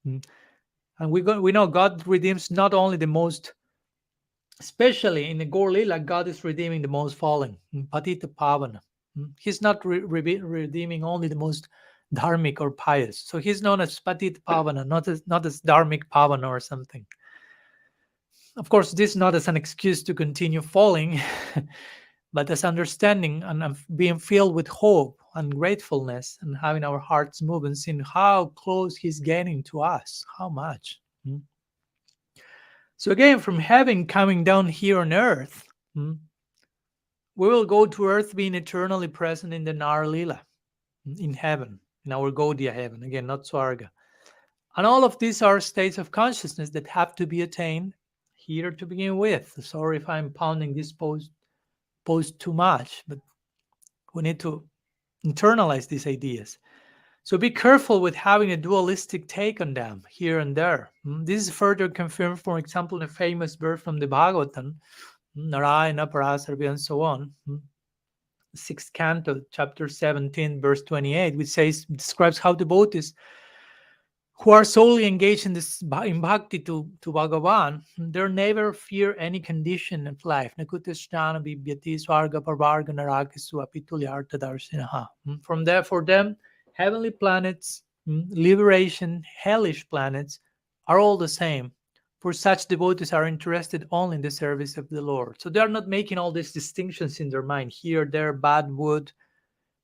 And we know God redeems not only the most, especially in the Gaur Lila, God is redeeming the most fallen, Patita Pavana. He's not redeeming only the most dharmic or pious. So he's known as Patit Pavana, not as dharmic Pavana or something. Of course, this not as an excuse to continue falling, but as understanding and being filled with hope and gratefulness and having our hearts move and seeing how close he's getting to us, how much. So again, from heaven coming down here on earth, we will go to earth being eternally present in the Nara-lila, in heaven, in our Gaudiya heaven, again, not Swarga. And all of these are states of consciousness that have to be attained here to begin with. Sorry if I'm pounding this post too much, but we need to internalize these ideas. So be careful with having a dualistic take on them here and there. This is further confirmed, for example, in a famous verse from the Bhagavatam, Narayana, Parasarvi, and so on. 6th canto, chapter 17, verse 28, which describes how devotees who are solely engaged in bhakti to Bhagavan, they never fear any condition of life. For them, heavenly planets, liberation, hellish planets are all the same. For such devotees are interested only in the service of the Lord. So they are not making all these distinctions in their mind. Here, there, bad, good,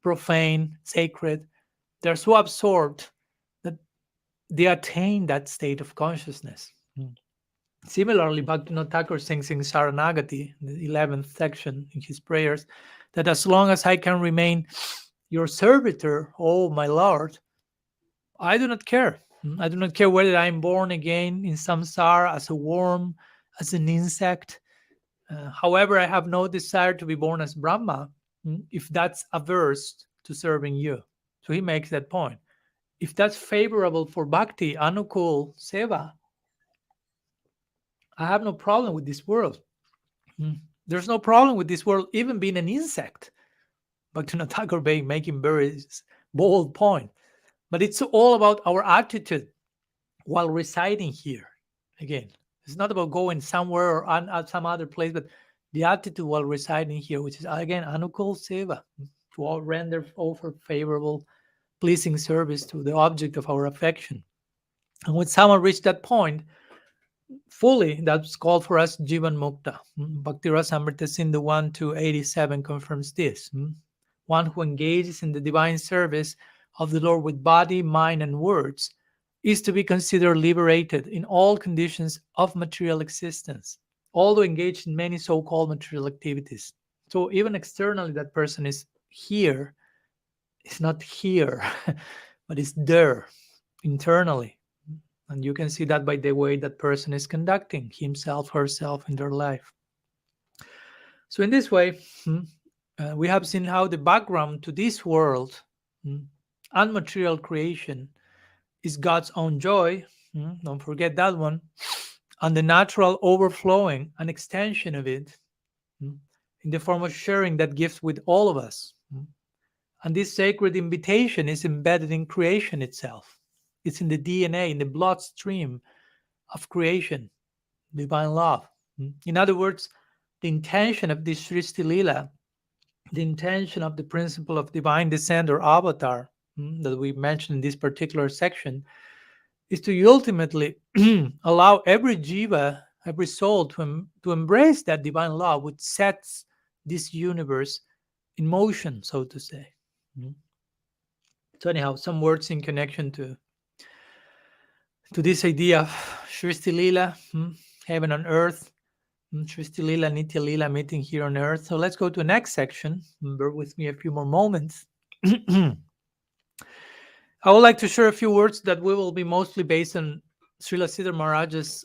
profane, sacred. They're so absorbed that they attain that state of consciousness. Similarly, Bhaktivinoda Thakur sings in Saranagati, the 11th section in his prayers, that as long as I can remain your servitor, oh my Lord, I do not care. I do not care whether I am born again in samsara as a worm, as an insect. However, I have no desire to be born as Brahma if that's averse to serving you. So he makes that point. If that's favorable for bhakti, anukul, seva, I have no problem with this world. There's no problem with this world even being an insect. Bhaktivinoda Thakur making very bold point. But it's all about our attitude while residing here. Again, it's not about going somewhere or at some other place, but the attitude while residing here, which is, again, anukul seva, to offer favorable, pleasing service to the object of our affection. And when someone reached that point, fully. That's called for us Jivan Mukta. Bhakti Rasamrita Sindhu 1 to 87 confirms this. One who engages in the divine service of the Lord with body, mind, and words is to be considered liberated in all conditions of material existence, although engaged in many so-called material activities. So even externally, that person is here, is not here, but is there internally. And you can see that by the way that person is conducting himself, herself in their life. So in this way, we have seen how the background to this world and material creation is God's own joy. Don't forget that one. And the natural overflowing and extension of it in the form of sharing that gift with all of us. And this sacred invitation is embedded in creation itself. It's in the DNA, in the bloodstream of creation, divine love. In other words, the intention of this Sristi-lila, the intention of the principle of divine descent or avatar that we mentioned in this particular section, is to ultimately allow every jiva, every soul to embrace that divine love which sets this universe in motion, so to say. So anyhow, some words in connection to this idea of Sristi-lila, heaven on earth, Sristi-lila, Nitya-lila meeting here on earth. So let's go to the next section. Bear with me a few more moments. I would like to share a few words that will be mostly based on Srila Siddhar Maharaj's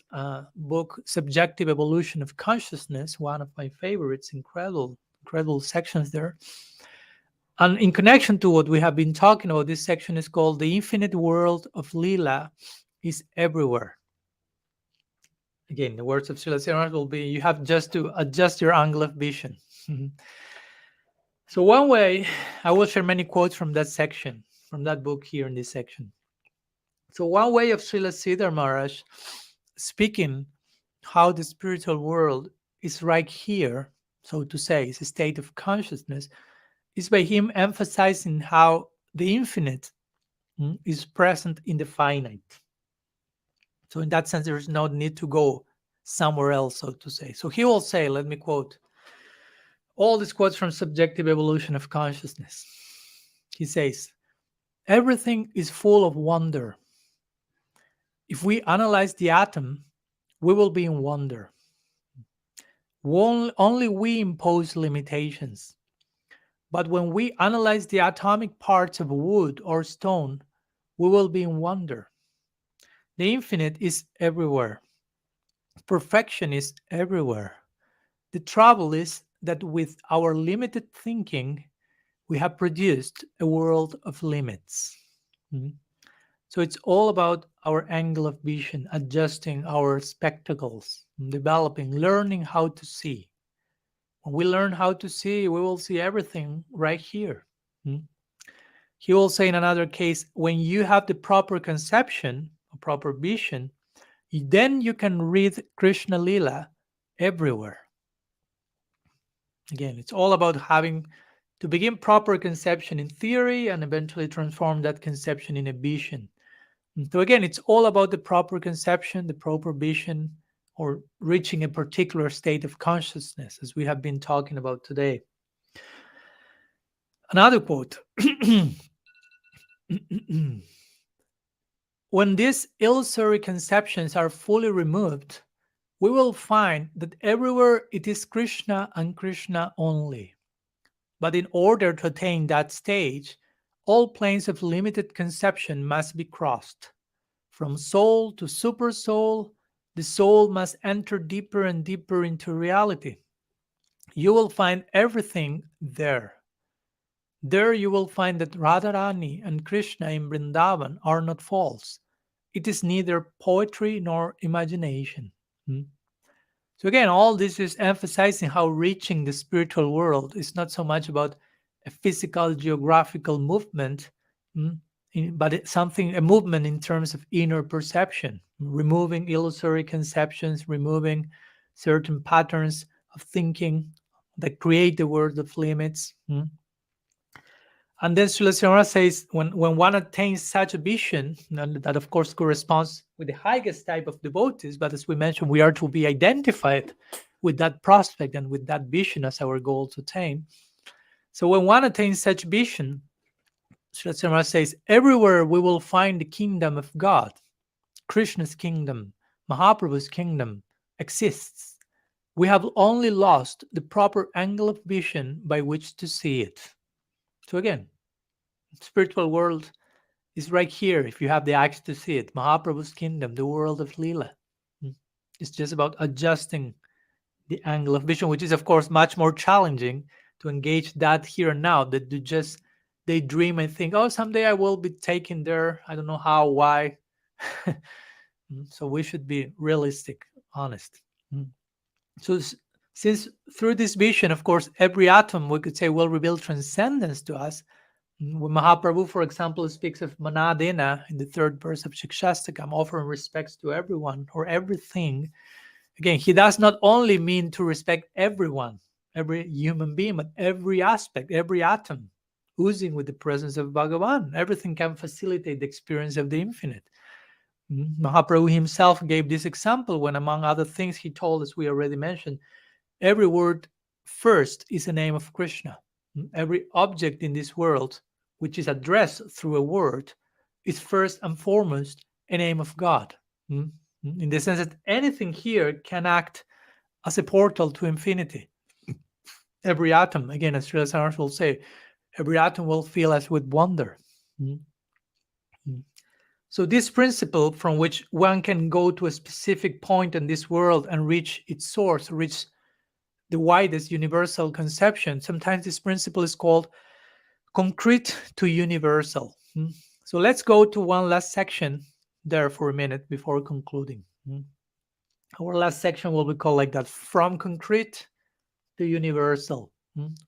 book, Subjective Evolution of Consciousness, one of my favorites, incredible sections there. And in connection to what we have been talking about, this section is called The Infinite World of Lila is Everywhere. Again, the words of Srila Siddhar Maharaj will be, you have just to adjust your angle of vision. So one way, I will share many quotes from that section, from that book here in this section. So one way of Srila Siddhar Maharaj speaking how the spiritual world is right here, so to say, is a state of consciousness, is by him emphasizing how the infinite is present in the finite. So in that sense, there is no need to go somewhere else, so to say. So he will say, let me quote, all these quotes from Subjective Evolution of Consciousness. He says, everything is full of wonder. If we analyze the atom, we will be in wonder. Only we impose limitations. But when we analyze the atomic parts of wood or stone, we will be in wonder. The infinite is everywhere. Perfection is everywhere. The trouble is that with our limited thinking, we have produced a world of limits. So it's all about our angle of vision, adjusting our spectacles, developing, learning how to see. When we learn how to see, we will see everything right here. He will say in another case, when you have the proper conception, a proper vision, then you can read Krishna-lila everywhere. Again, it's all about having to begin proper conception in theory and eventually transform that conception in a vision. So again, it's all about the proper conception, the proper vision, or reaching a particular state of consciousness, as we have been talking about today. Another quote. When these illusory conceptions are fully removed, we will find that everywhere it is Krishna and Krishna only. But in order to attain that stage, all planes of limited conception must be crossed. From soul to super soul, the soul must enter deeper and deeper into reality. You will find everything there. There you will find that Radharani and Krishna in Vrindavan are not false. It is neither poetry nor imagination. So again, all this is emphasizing how reaching the spiritual world is not so much about a physical, geographical movement, but it's a movement in terms of inner perception, removing illusory conceptions, removing certain patterns of thinking that create the world of limits. And then Sristi-lila says, when one attains such a vision, and that of course corresponds with the highest type of devotees, but as we mentioned, we are to be identified with that prospect and with that vision as our goal to attain. So when one attains such vision, Sristi-lila says, everywhere we will find the kingdom of God, Krishna's kingdom, Mahaprabhu's kingdom exists. We have only lost the proper angle of vision by which to see it. So again, spiritual world is right here if you have the eyes to see it. Mahaprabhu's kingdom, the world of Lila. It's just about adjusting the angle of vision, which is of course much more challenging to engage that here and now, that you just daydream and think, oh, someday I will be taken there. I don't know how, why. So we should be realistic, honest. So since through this vision, of course, every atom, we could say, will reveal transcendence to us. When Mahaprabhu, for example, speaks of Manadena in the third verse of Shikshastakam, offering respects to everyone or everything, again, he does not only mean to respect everyone, every human being, but every aspect, every atom, oozing with the presence of Bhagavan. Everything can facilitate the experience of the infinite. Mahaprabhu himself gave this example when, among other things, he told, as we already mentioned, every word first is a name of Krishna. Every object in this world, which is addressed through a word, is first and foremost a name of God. In the sense that anything here can act as a portal to infinity. Every atom, again, as Srila Saraswati will say, every atom will fill us with wonder. So this principle from which one can go to a specific point in this world and reach its source, reach the widest universal conception, sometimes this principle is called concrete to universal. So let's go to one last section there for a minute before concluding. Our last section will be called like that, from concrete to universal.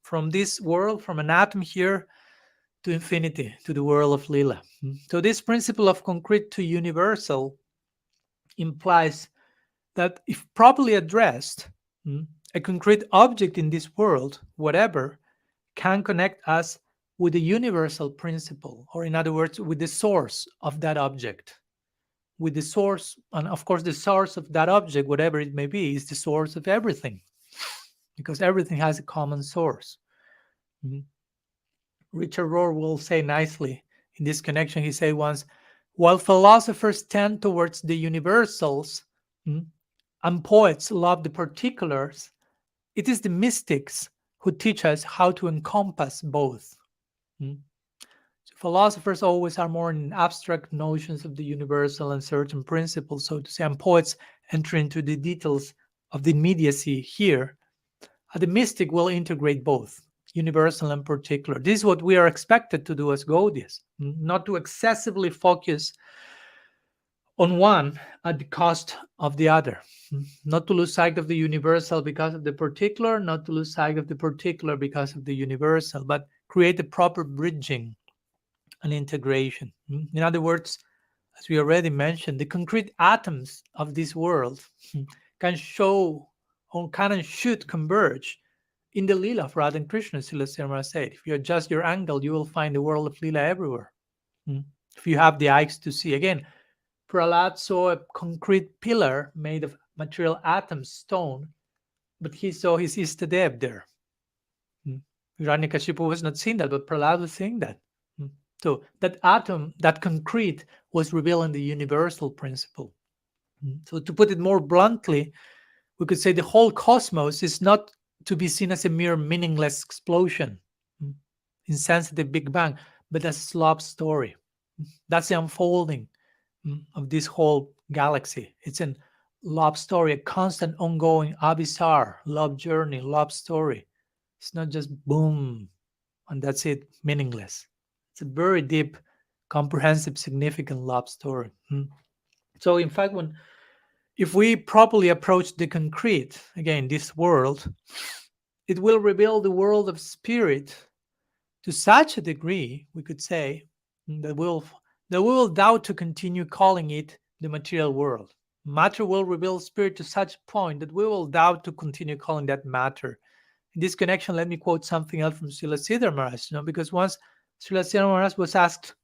From this world, from an atom here to infinity, to the world of Lila. So this principle of concrete to universal implies that if properly addressed, a concrete object in this world, whatever, can connect us with the universal principle, or in other words, with the source of that object. With the source, and of course the source of that object, whatever it may be, is the source of everything, because everything has a common source. Richard Rohr will say nicely in this connection, he said once, while philosophers tend towards the universals and poets love the particulars, it is the mystics who teach us how to encompass both. So philosophers always are more in abstract notions of the universal and certain principles, so to say, and poets enter into the details of the immediacy here. The mystic will integrate both, universal and particular. This is what we are expected to do as Gaudiyas, not to excessively focus on one at the cost of the other, not to lose sight of the universal because of the particular, not to lose sight of the particular because of the universal, but create a proper bridging and integration. In other words, as we already mentioned, the concrete atoms of this world can show or can and should converge in the Lila of Radha and Krishna. Srila said, if you adjust your angle, you will find the world of Lila everywhere. If you have the eyes to see. Again, Prahlad saw a concrete pillar made of material atoms, stone, but he saw his Istadev there. Hiranyakashipu was not seeing that, but Prahlad was seeing that. So that atom, that concrete, was revealing the universal principle. So to put it more bluntly, we could say the whole cosmos is not to be seen as a mere meaningless explosion, insensitive Big Bang, but as a love story. That's the unfolding of this whole galaxy. It's a love story, a constant, ongoing, abhisar, love journey, love story. It's not just boom, and that's it, meaningless. It's a very deep, comprehensive, significant love story. So in fact, if we properly approach the concrete, again, this world, it will reveal the world of spirit to such a degree, we could say, that we will doubt to continue calling it the material world. Matter will reveal spirit to such a point that we will doubt to continue calling that matter. In this connection, let me quote something else from Srila Siddhar Maharaj, because once Srilasti Maharaj was asked,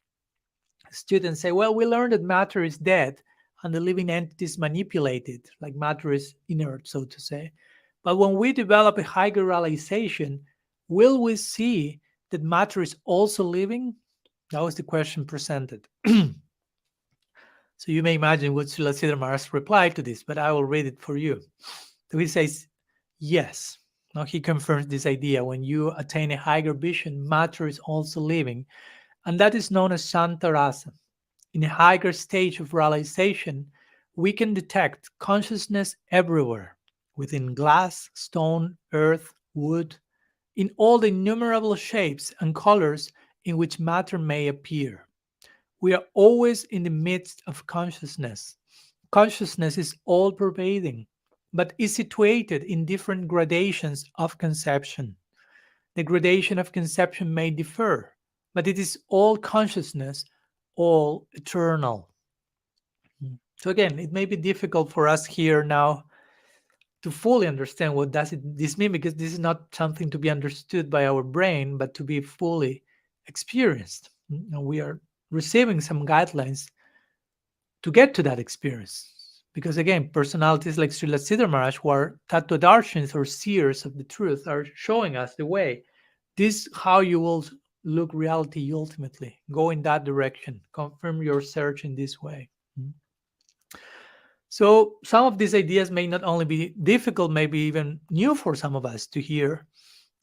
students say, well, we learned that matter is dead and the living entities manipulate it, like matter is inert, so to say. But when we develop a higher realization, will we see that matter is also living? That was the question presented. So you may imagine what Srila Maharaj replied to this, but I will read it for you. So he says, yes. Now he confirms this idea. When you attain a higher vision, matter is also living, and that is known as Shantarasa. In a higher stage of realization, we can detect consciousness everywhere, within glass, stone, earth, wood, in all the innumerable shapes and colors in which matter may appear. We are always in the midst of consciousness. Consciousness is all pervading, but is situated in different gradations of conception. The gradation of conception may differ, but it is all consciousness, all eternal. So again, it may be difficult for us here now to fully understand what this mean, because this is not something to be understood by our brain, but to be fully experienced. And we are receiving some guidelines to get to that experience. Because again, personalities like Srila Siddhar Maharaj, who are Tattvadarshins or seers of the truth, are showing us the way. This is how you will look reality ultimately. Go in that direction. Confirm your search in this way. So some of these ideas may not only be difficult, maybe even new for some of us to hear,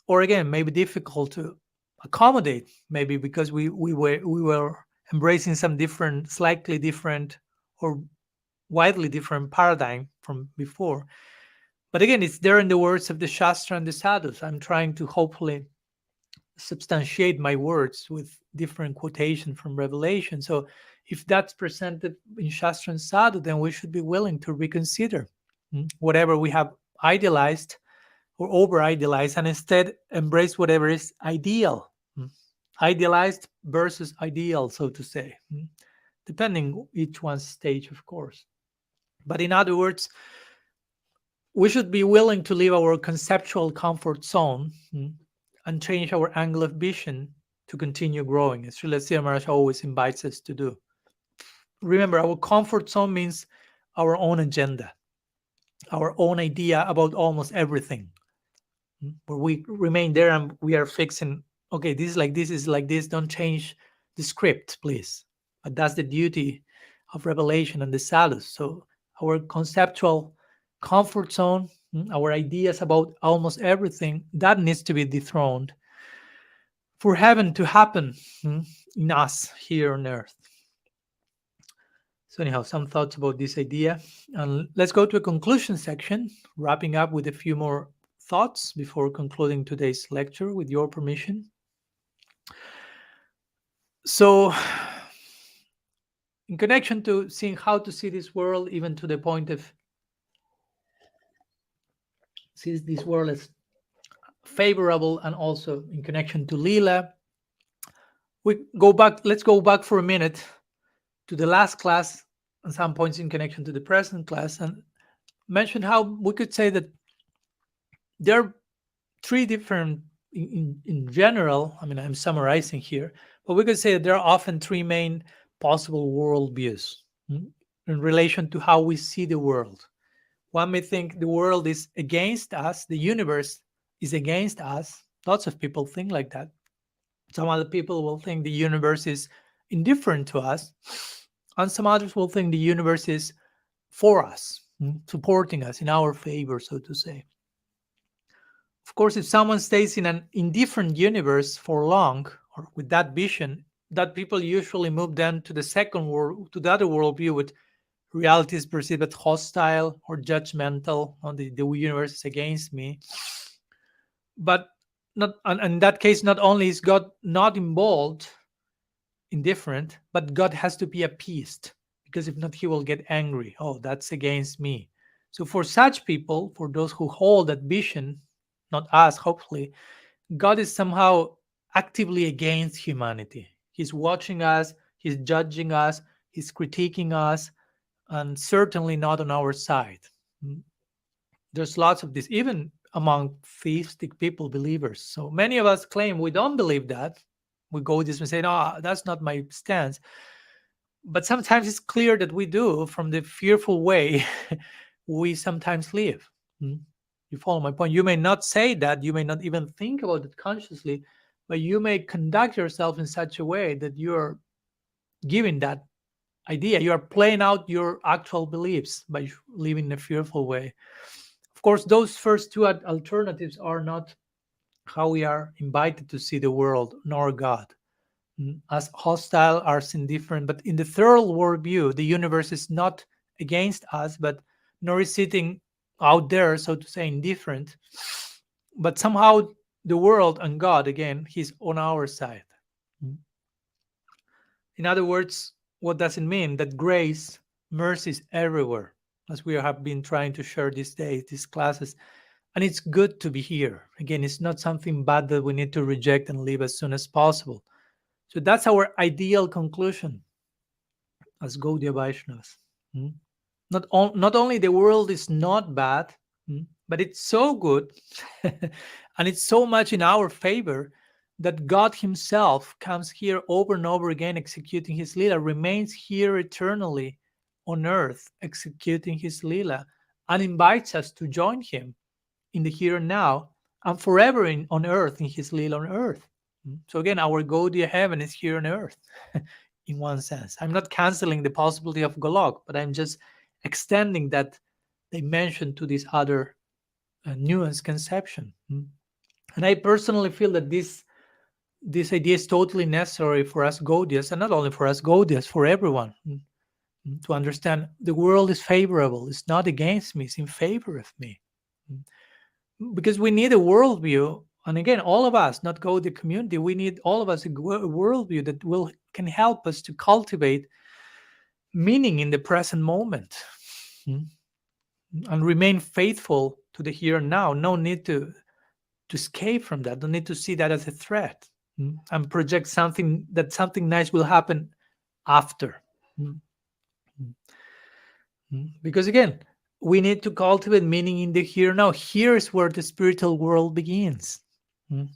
or again, maybe difficult to accommodate, maybe because we were embracing some different, slightly different, or widely different paradigm from before. But again, it's there in the words of the Shastra and the Sadhus. I'm trying to hopefully substantiate my words with different quotation from Revelation. So if that's presented in Shastra and Sadhu, then we should be willing to reconsider whatever we have idealized or over idealized, and instead embrace whatever is ideal. Idealized versus ideal, so to say, depending each one's stage, of course. But in other words, we should be willing to leave our conceptual comfort zone and change our angle of vision to continue growing, as Srila Siddhar Maharaj always invites us to do. Remember, our comfort zone means our own agenda, our own idea about almost everything. Where we remain there and we are fixing, okay, this is like this, is like this, don't change the script, please. But that's the duty of revelation and the sadhus. So our conceptual comfort zone, our ideas about almost everything, that needs to be dethroned for heaven to happen in us here on earth. So anyhow, some thoughts about this idea. And let's go to a conclusion section, wrapping up with a few more thoughts before concluding today's lecture, with your permission. So in connection to seeing how to see this world, even to the point of see this world as favorable, and also in connection to Lila, let's go back for a minute to the last class and some points in connection to the present class, and mention how we could say that there are three different, in general, I mean, I'm summarizing here, but we could say that there are often three main possible worldviews in relation to how we see the world. One may think the world is against us, the universe is against us. Lots of people think like that. Some other people will think the universe is indifferent to us, and some others will think the universe is for us, supporting us in our favor, so to say. Of course, if someone stays in an indifferent universe for long, or with that vision, that people usually move then to the second world, to the other worldview, with reality is perceived as hostile or judgmental, or the universe is against me. But not, and in that case, not only is God not involved, indifferent, but God has to be appeased, because if not, he will get angry. Oh, that's against me. So for such people, for those who hold that vision, not us, hopefully, God is somehow actively against humanity. He's watching us, he's judging us, he's critiquing us, and certainly not on our side. There's lots of this, even among theistic people, believers. So many of us claim we don't believe that, We go this and say, no, that's not my stance. But sometimes it's clear that we do from the fearful way we sometimes live. Mm? You follow my point? You may not say that, you may not even think about it consciously, but you may conduct yourself in such a way that you're giving that idea. You are playing out your actual beliefs by living in a fearful way. Of course, those first two alternatives are not how we are invited to see the world nor God. As hostile, as indifferent. But in the third worldview, the universe is not against us, but nor is sitting out there, so to say, indifferent. But somehow the world and God, again, He's on our side. In other words, what does it mean? That grace, mercy is everywhere, as we have been trying to share these days, these classes. And it's good to be here. Again, it's not something bad that we need to reject and leave as soon as possible. So that's our ideal conclusion as Gaudiya Vaishnavas. Not only the world is not bad, but it's so good and it's so much in our favor that God Himself comes here over and over again executing His Lila, remains here eternally on earth executing His Lila, and invites us to join Him in the here and now and forever on earth in His Lila on earth. So again, our Gaudiya heaven is here on earth in one sense. I'm not canceling the possibility of Golok, but I'm just extending that dimension to this other nuanced conception. And I personally feel that this idea is totally necessary for us Gaudiyas, and not only for us Gaudiyas, for everyone, to understand the world is favorable. It's not against me, it's in favor of me. Because we need a worldview, and again, all of us, not Gaudiya community, we need all of us a worldview that can help us to cultivate meaning in the present moment and remain faithful to the here and now. No need to escape from that. Don't need to see that as a threat and project something nice will happen after. Because again, we need to cultivate meaning in the here and now. Here is where the spiritual world begins. In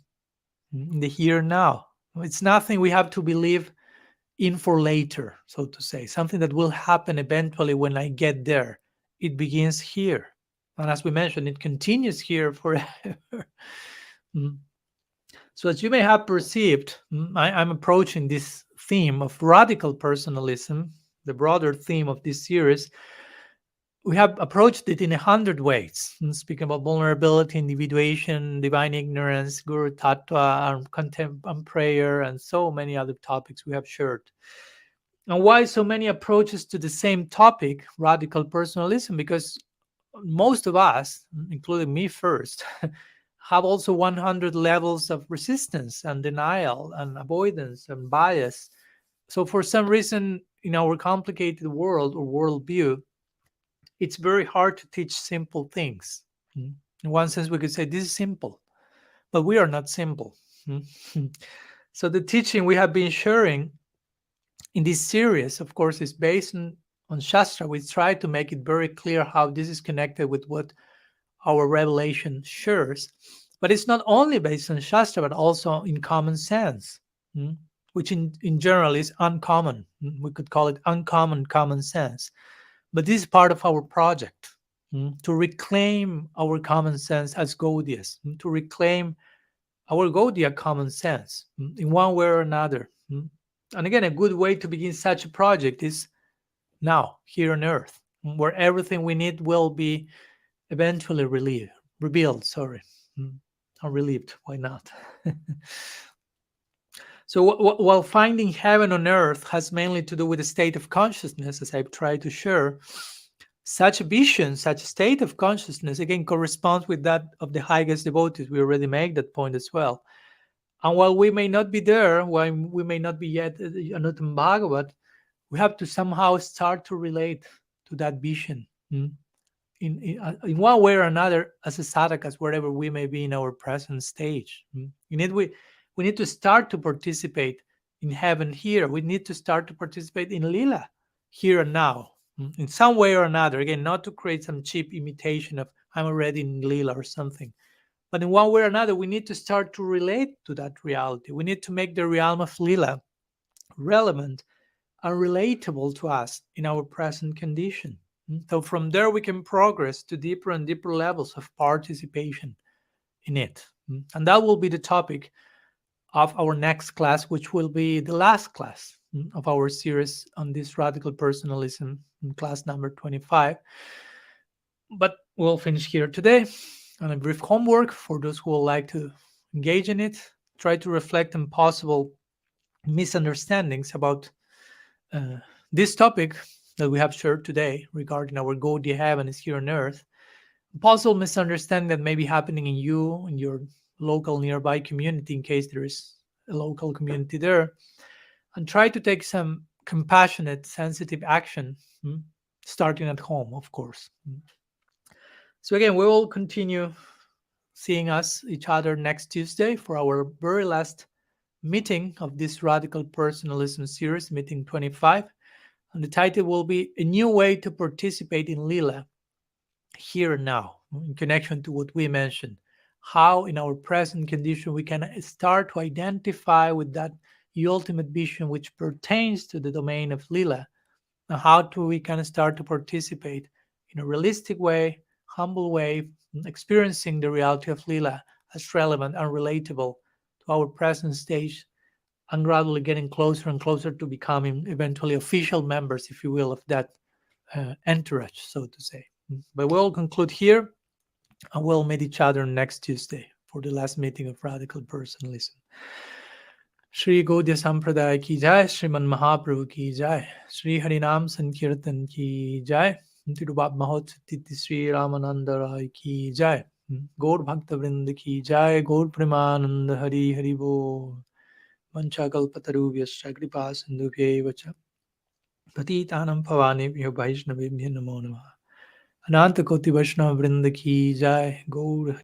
the here and now. It's nothing we have to believe in for later, so to say. Something that will happen eventually when I get there. It begins here. And as we mentioned, it continues here forever. So as you may have perceived, I'm approaching this theme of radical personalism, the broader theme of this series. We have approached it in 100 ways, speaking about vulnerability, individuation, divine ignorance, Guru Tattva, contempt and prayer, and so many other topics we have shared. And why so many approaches to the same topic, radical personalism? Because most of us, including me first, have also 100 levels of resistance and denial and avoidance and bias. So for some reason, in our complicated world or worldview, it's very hard to teach simple things. In one sense, we could say this is simple, but we are not simple. So the teaching we have been sharing in this series, of course, is based on Shastra. We try to make it very clear how this is connected with what our revelation shares. But it's not only based on Shastra, but also in common sense, which in general is uncommon. We could call it uncommon common sense. But this is part of our project, to reclaim our common sense as Gaudiyas, to reclaim our Gaudiya common sense in one way or another. And again, a good way to begin such a project is now, here on earth, where everything we need will be eventually revealed, or relieved, why not? So while finding heaven on earth has mainly to do with a state of consciousness, as I've tried to share, such a vision, such a state of consciousness, again, corresponds with that of the highest devotees. We already make that point as well. And while we may not be there, while we may not be yet Anuttama Bhagavat, we have to somehow start to relate to that vision in one way or another as a sadhakas, wherever we may be in our present stage. We need to start to participate in heaven here. We need to start to participate in Lila here and now, in some way or another. Again, not to create some cheap imitation of I'm already in Lila or something, But in one way or another, we need to start to relate to that reality. We need to make the realm of Lila relevant and relatable to us in our present condition. So from there, we can progress to deeper and deeper levels of participation in it. And that will be the topic of our next class, which will be the last class of our series on this radical personalism, class number 25. But we'll finish here today. And a brief homework for those who would like to engage in it. Try to reflect on possible misunderstandings about this topic that we have shared today regarding our GAUDIYA heaven is here on earth. Possible misunderstanding that may be happening in you, in your local nearby community, in case there is a local community there. And try to take some compassionate, sensitive action, starting at home, of course. So again, we will continue seeing each other next Tuesday for our very last meeting of this radical personalism series, meeting 25. And the title will be A New Way to Participate in Lila, Here and Now, in connection to what we mentioned. How in our present condition we can start to identify with that ultimate vision which pertains to the domain of Lila, and how we can start to participate in a realistic way, humble way, experiencing the reality of Lila as relevant and relatable to our present stage, and gradually getting closer and closer to becoming eventually official members, if you will, of that entourage, so to say. But we'll conclude here, and we'll meet each other next Tuesday for the last meeting of Radical Personalism. Shri Gaudiya Sampradaya ki jai, Sriman Mahaprabhu ki jai, Shri Harinam Sankirtan ki jai, Tirubab Mahotsati Sri Ramananda Rai ki jai, Gaur Bhakta Vrind ki jai, Gaur Premanand Hari Hari Bol. Vanchakalpatarubhyascha kripa sindhubhyeva cha patitanam pavanebhyo vaishnavebhyo namo namah. Ananta Koti Vaishnava Vrinda ki jai, Gaur